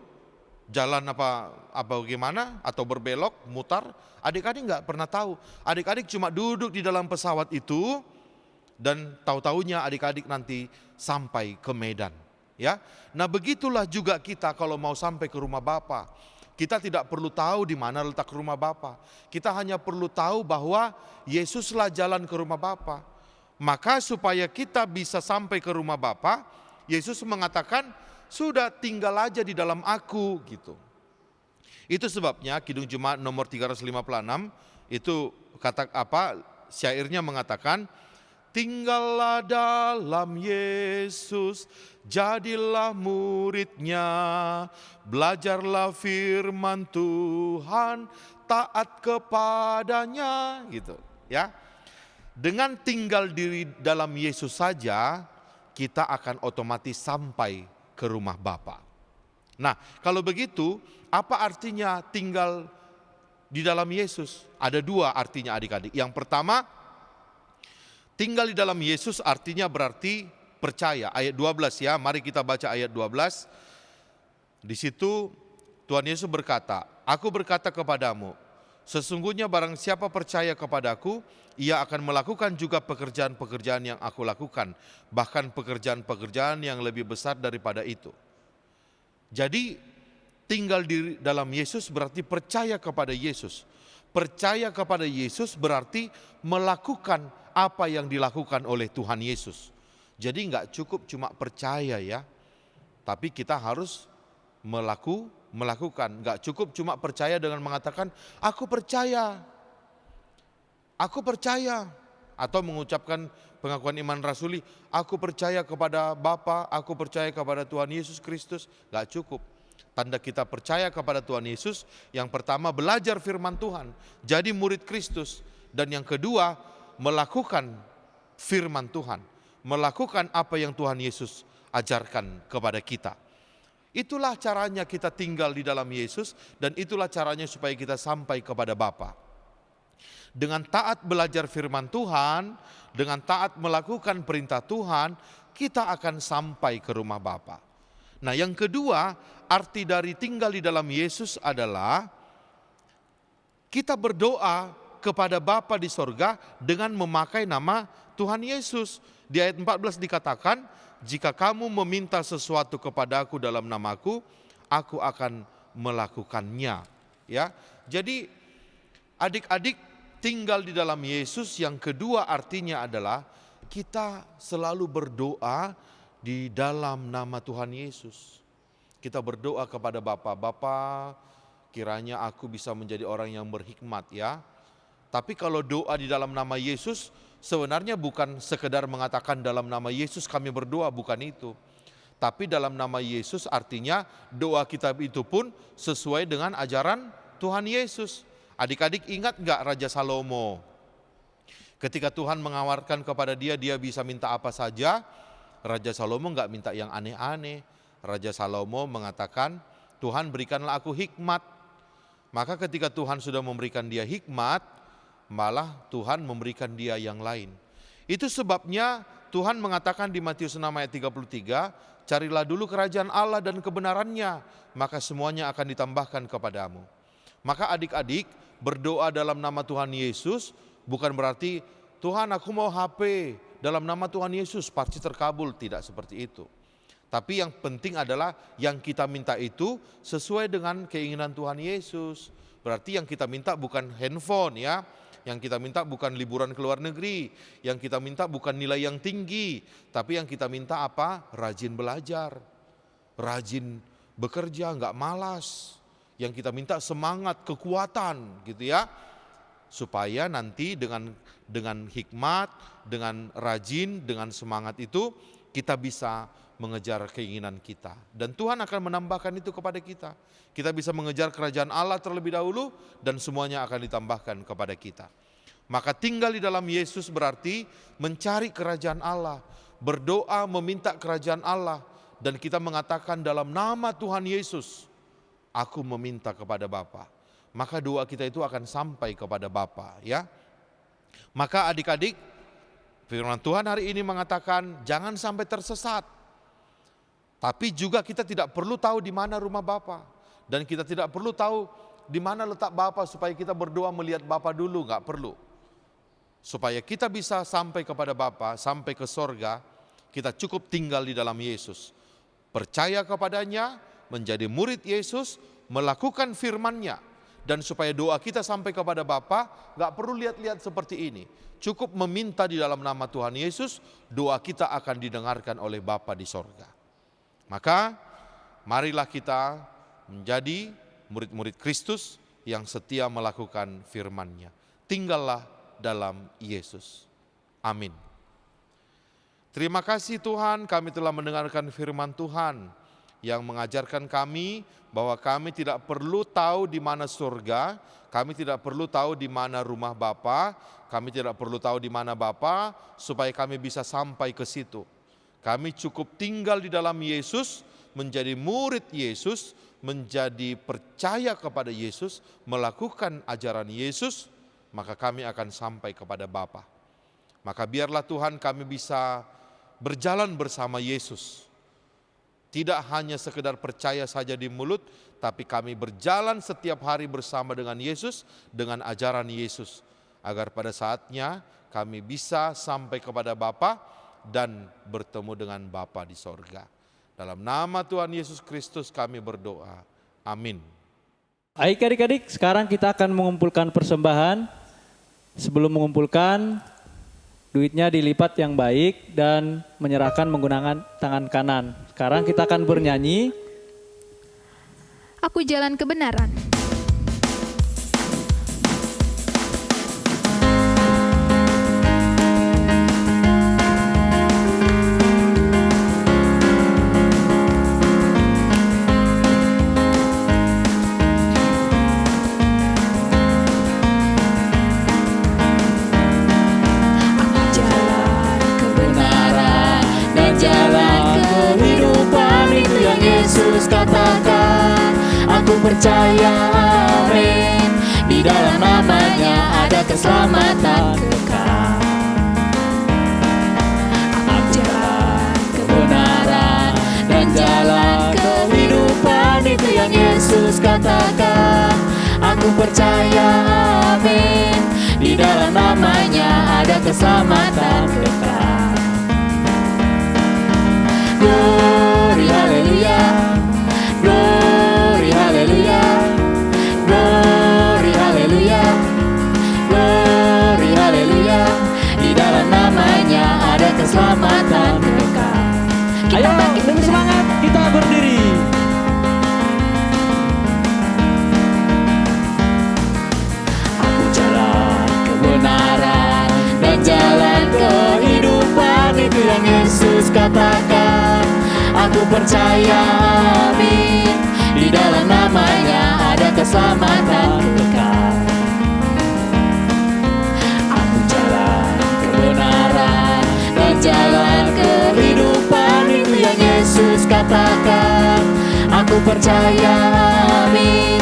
jalan apa bagaimana, atau berbelok, mutar. Adik-adik nggak pernah tahu. Adik-adik cuma duduk di dalam pesawat itu dan tahu-taunya adik-adik nanti sampai ke Medan. Ya, nah begitulah juga kita kalau mau sampai ke rumah Bapa. Kita tidak perlu tahu di mana letak rumah Bapa. Kita hanya perlu tahu bahwa Yesuslah jalan ke rumah Bapa. Maka supaya kita bisa sampai ke rumah Bapa, Yesus mengatakan, sudah tinggal aja di dalam aku gitu. Itu sebabnya Kidung Jemaat nomor 356 itu syairnya mengatakan, tinggallah dalam Yesus, jadilah muridnya, belajarlah firman Tuhan, taat kepadanya, gitu ya. Dengan tinggal di dalam Yesus saja, kita akan otomatis sampai ke rumah Bapa. Nah, kalau begitu, apa artinya tinggal di dalam Yesus? Ada dua artinya adik-adik. Yang pertama, tinggal di dalam Yesus artinya berarti percaya. Ayat 12 ya, mari kita baca ayat 12. Di situ Tuhan Yesus berkata, aku berkata kepadamu, sesungguhnya barang siapa percaya kepadaku, ia akan melakukan juga pekerjaan-pekerjaan yang aku lakukan, bahkan pekerjaan-pekerjaan yang lebih besar daripada itu. Jadi tinggal di dalam Yesus berarti percaya kepada Yesus. Percaya kepada Yesus berarti melakukan apa yang dilakukan oleh Tuhan Yesus. Jadi enggak cukup cuma percaya ya, tapi kita harus melakukan. Enggak cukup cuma percaya dengan mengatakan aku percaya, atau mengucapkan pengakuan iman rasuli, aku percaya kepada Bapa, aku percaya kepada Tuhan Yesus Kristus. Enggak cukup. Tanda kita percaya kepada Tuhan Yesus, yang pertama belajar firman Tuhan, jadi murid Kristus. Dan yang kedua, melakukan firman Tuhan, melakukan apa yang Tuhan Yesus ajarkan kepada kita. Itulah caranya kita tinggal di dalam Yesus, dan itulah caranya supaya kita sampai kepada Bapa. Dengan taat belajar firman Tuhan, dengan taat melakukan perintah Tuhan, kita akan sampai ke rumah Bapa. Nah, yang kedua, arti dari tinggal di dalam Yesus adalah kita berdoa kepada Bapa di sorga dengan memakai nama Tuhan Yesus. Di ayat 14 dikatakan, jika kamu meminta sesuatu kepadaku dalam namaku, aku akan melakukannya. Ya, jadi adik-adik, tinggal di dalam Yesus yang kedua artinya adalah kita selalu berdoa di dalam nama Tuhan Yesus. Kita berdoa kepada Bapa, Bapa, kiranya aku bisa menjadi orang yang berhikmat ya. Tapi kalau doa di dalam nama Yesus sebenarnya bukan sekedar mengatakan dalam nama Yesus kami berdoa, bukan itu. Tapi dalam nama Yesus artinya doa kita itu pun sesuai dengan ajaran Tuhan Yesus. Adik-adik ingat gak Raja Salomo? Ketika Tuhan mengawarkan kepada dia bisa minta apa saja, Raja Salomo gak minta yang aneh-aneh. Raja Salomo mengatakan, Tuhan berikanlah aku hikmat. Maka ketika Tuhan sudah memberikan dia hikmat, malah Tuhan memberikan dia yang lain. Itu sebabnya Tuhan mengatakan di Matius 6 ayat 33, carilah dulu kerajaan Allah dan kebenarannya, maka semuanya akan ditambahkan kepadamu. Maka adik-adik, berdoa dalam nama Tuhan Yesus bukan berarti Tuhan aku mau HP dalam nama Tuhan Yesus pasti terkabul, tidak seperti itu. Tapi yang penting adalah yang kita minta itu sesuai dengan keinginan Tuhan Yesus. Berarti yang kita minta bukan handphone ya, yang kita minta bukan liburan ke luar negeri, yang kita minta bukan nilai yang tinggi, tapi yang kita minta apa? Rajin belajar, rajin bekerja, enggak malas. Yang kita minta semangat, kekuatan gitu ya. Supaya nanti dengan hikmat, dengan rajin, dengan semangat itu kita bisa mengejar keinginan kita. Dan Tuhan akan menambahkan itu kepada kita. Kita bisa mengejar kerajaan Allah terlebih dahulu dan semuanya akan ditambahkan kepada kita. Maka tinggal di dalam Yesus berarti mencari kerajaan Allah, berdoa meminta kerajaan Allah, dan kita mengatakan dalam nama Tuhan Yesus, aku meminta kepada Bapa. Maka doa kita itu akan sampai kepada Bapa ya. Maka adik-adik, firman Tuhan hari ini mengatakan jangan sampai tersesat. Tapi juga kita tidak perlu tahu di mana rumah Bapa, dan kita tidak perlu tahu di mana letak Bapa supaya kita berdoa melihat Bapa dulu, enggak perlu. Supaya kita bisa sampai kepada Bapa, sampai ke sorga, kita cukup tinggal di dalam Yesus. Percaya kepadanya, menjadi murid Yesus, melakukan firman-Nya. Dan supaya doa kita sampai kepada Bapa, enggak perlu lihat-lihat seperti ini. Cukup meminta di dalam nama Tuhan Yesus, doa kita akan didengarkan oleh Bapa di sorga. Maka marilah kita menjadi murid-murid Kristus yang setia melakukan firman-Nya. Tinggallah dalam Yesus. Amin. Terima kasih Tuhan, kami telah mendengarkan firman Tuhan yang mengajarkan kami bahwa kami tidak perlu tahu di mana surga, kami tidak perlu tahu di mana rumah Bapa, kami tidak perlu tahu di mana Bapa supaya kami bisa sampai ke situ. Kami cukup tinggal di dalam Yesus, menjadi murid Yesus, menjadi percaya kepada Yesus, melakukan ajaran Yesus, maka kami akan sampai kepada Bapa. Maka biarlah Tuhan kami bisa berjalan bersama Yesus. Tidak hanya sekedar percaya saja di mulut, tapi kami berjalan setiap hari bersama dengan Yesus, dengan ajaran Yesus. Agar pada saatnya kami bisa sampai kepada Bapa dan bertemu dengan Bapa di sorga. Dalam nama Tuhan Yesus Kristus kami berdoa. Amin. Baik adik-adik, sekarang kita akan mengumpulkan persembahan. Sebelum mengumpulkan, duitnya dilipat yang baik dan menyerahkan menggunakan tangan kanan. Sekarang kita akan bernyanyi. Aku jalan kebenaran. Katakan, aku percaya, amin. Di dalam namanya ada keselamatan kekal. Aku jalan kebenaran dan jalan kehidupan, itu yang Yesus katakan. Aku percaya, amin. Di dalam namanya ada keselamatan kekal. Glory, haleluya. Glory, haleluya. Glory, haleluya. Glory, haleluya. Di dalam namanya ada keselamatan kekal. Ayo, lebih semangat, kita berdiri. Aku jalan kebenaran dan jalan kehidupan, itu yang Yesus katakan. Aku percaya, amin. Di dalam namanya ada keselamatan kekal. Aku jalan kebenaran dan jalan kehidupan, itu yang Yesus katakan. Aku percaya, amin.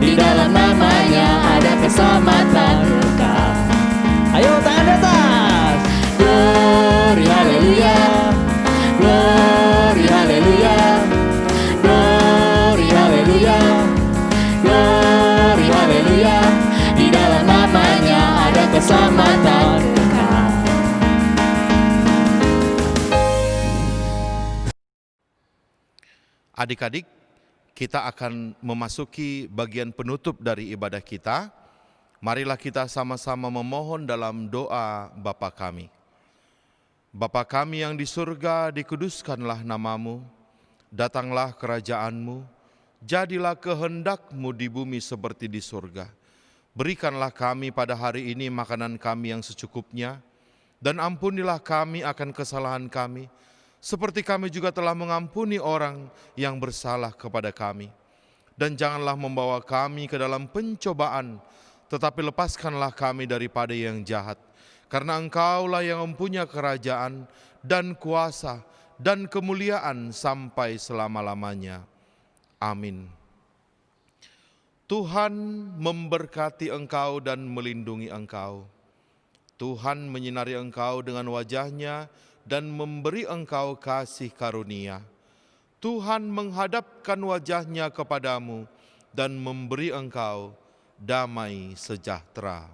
Di dalam namanya ada keselamatan kekal. Ayo tangan di atas. Glory, haleluya. Glory, haleluya. Glory, haleluya. Glory, haleluya. Di dalam namanya ada keselamatan kekal. Adik-adik, kita akan memasuki bagian penutup dari ibadah kita. Marilah kita sama-sama memohon dalam doa Bapa kami. Bapa kami yang di surga, dikuduskanlah namamu, datanglah kerajaanmu, jadilah kehendakmu di bumi seperti di surga. Berikanlah kami pada hari ini makanan kami yang secukupnya, dan ampunilah kami akan kesalahan kami, seperti kami juga telah mengampuni orang yang bersalah kepada kami. Dan janganlah membawa kami ke dalam pencobaan, tetapi lepaskanlah kami daripada yang jahat. Karena Engkaulah yang mempunyai kerajaan dan kuasa dan kemuliaan sampai selama-lamanya. Amin. Tuhan memberkati engkau dan melindungi engkau. Tuhan menyinari engkau dengan wajah-Nya dan memberi engkau kasih karunia. Tuhan menghadapkan wajah-Nya kepadamu dan memberi engkau damai sejahtera.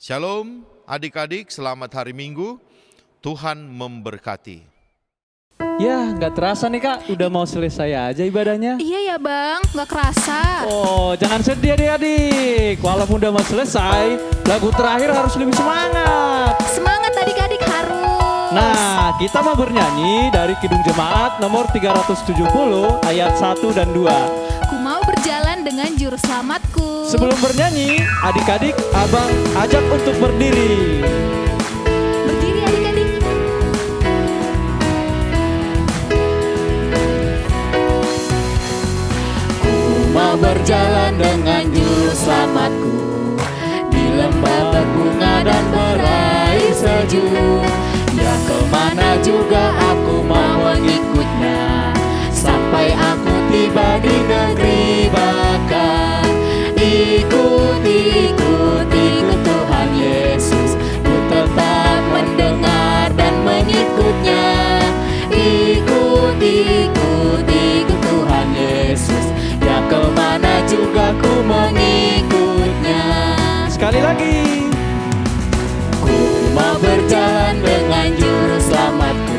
Shalom adik-adik, selamat hari Minggu, Tuhan memberkati. Ya, nggak terasa nih Kak, udah mau selesai aja ibadahnya. Iya ya Bang, nggak kerasa. Oh, jangan sedih adik-adik. Walaupun udah mau selesai, lagu terakhir harus lebih semangat. Semangat adik-adik harus. Nah, kita mau bernyanyi dari Kidung Jemaat nomor 370 ayat 1 dan 2. Ku mau berjalan dengan juru selamatku. Sebelum bernyanyi, adik-adik abang ajak untuk berdiri. Berdiri adik-adik. Mau berjalan dengan juru selamatku di lembah berbunga dan berair sejuk. Ya kemana juga aku mau mengikutnya, sampai aku tiba di negeri bakar. Ikut, ikut, ikut Tuhan Yesus, ku tetap mendengar dan mengikutnya. Ikut, ikut, ikut Tuhan Yesus, ya kemana juga ku mengikutnya. Sekali lagi. Ku mau berjalan dengan juru selamatku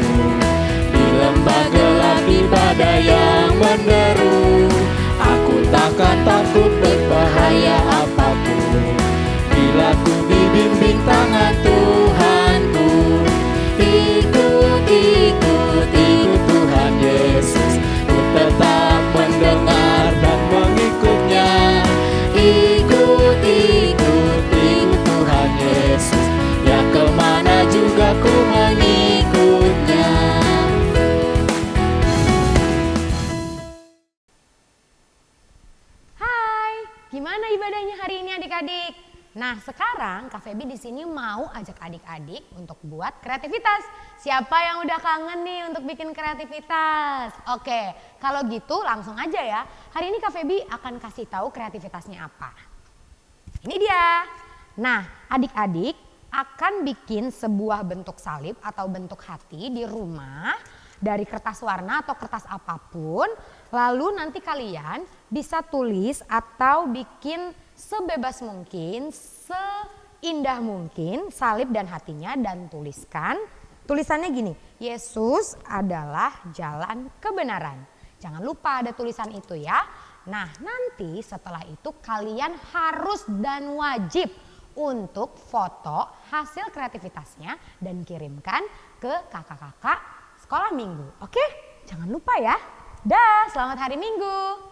di lembah gelap, di badai yang menderu. Aku takkan takut berbahaya apapun, bila ku dibimbing tangan Tuhanku. Ikut, ikut, ikut Tuhan Yesus, ku tetap mendengar dan mengikutnya. Ikut, ikut, ikut Tuhan Yesus, ya kemana juga ku mengikutnya. Hai, gimana ibadahnya hari ini adik-adik? Nah sekarang Kak Feby di sini mau ajak adik-adik untuk buat kreativitas. Siapa yang udah kangen nih untuk bikin kreativitas? Oke, kalau gitu langsung aja ya. Hari ini Kak Feby akan kasih tahu kreativitasnya apa. Ini dia. Nah adik-adik akan bikin sebuah bentuk salib atau bentuk hati di rumah dari kertas warna atau kertas apapun. Lalu nanti kalian bisa tulis atau bikin sebebas mungkin, seindah mungkin salib dan hatinya, dan tuliskan. Tulisannya gini, Yesus adalah jalan kebenaran. Jangan lupa ada tulisan itu ya. Nah nanti setelah itu kalian harus dan wajib untuk foto hasil kreativitasnya dan kirimkan ke kakak-kakak sekolah minggu. Oke, jangan lupa ya. Dah, selamat hari Minggu.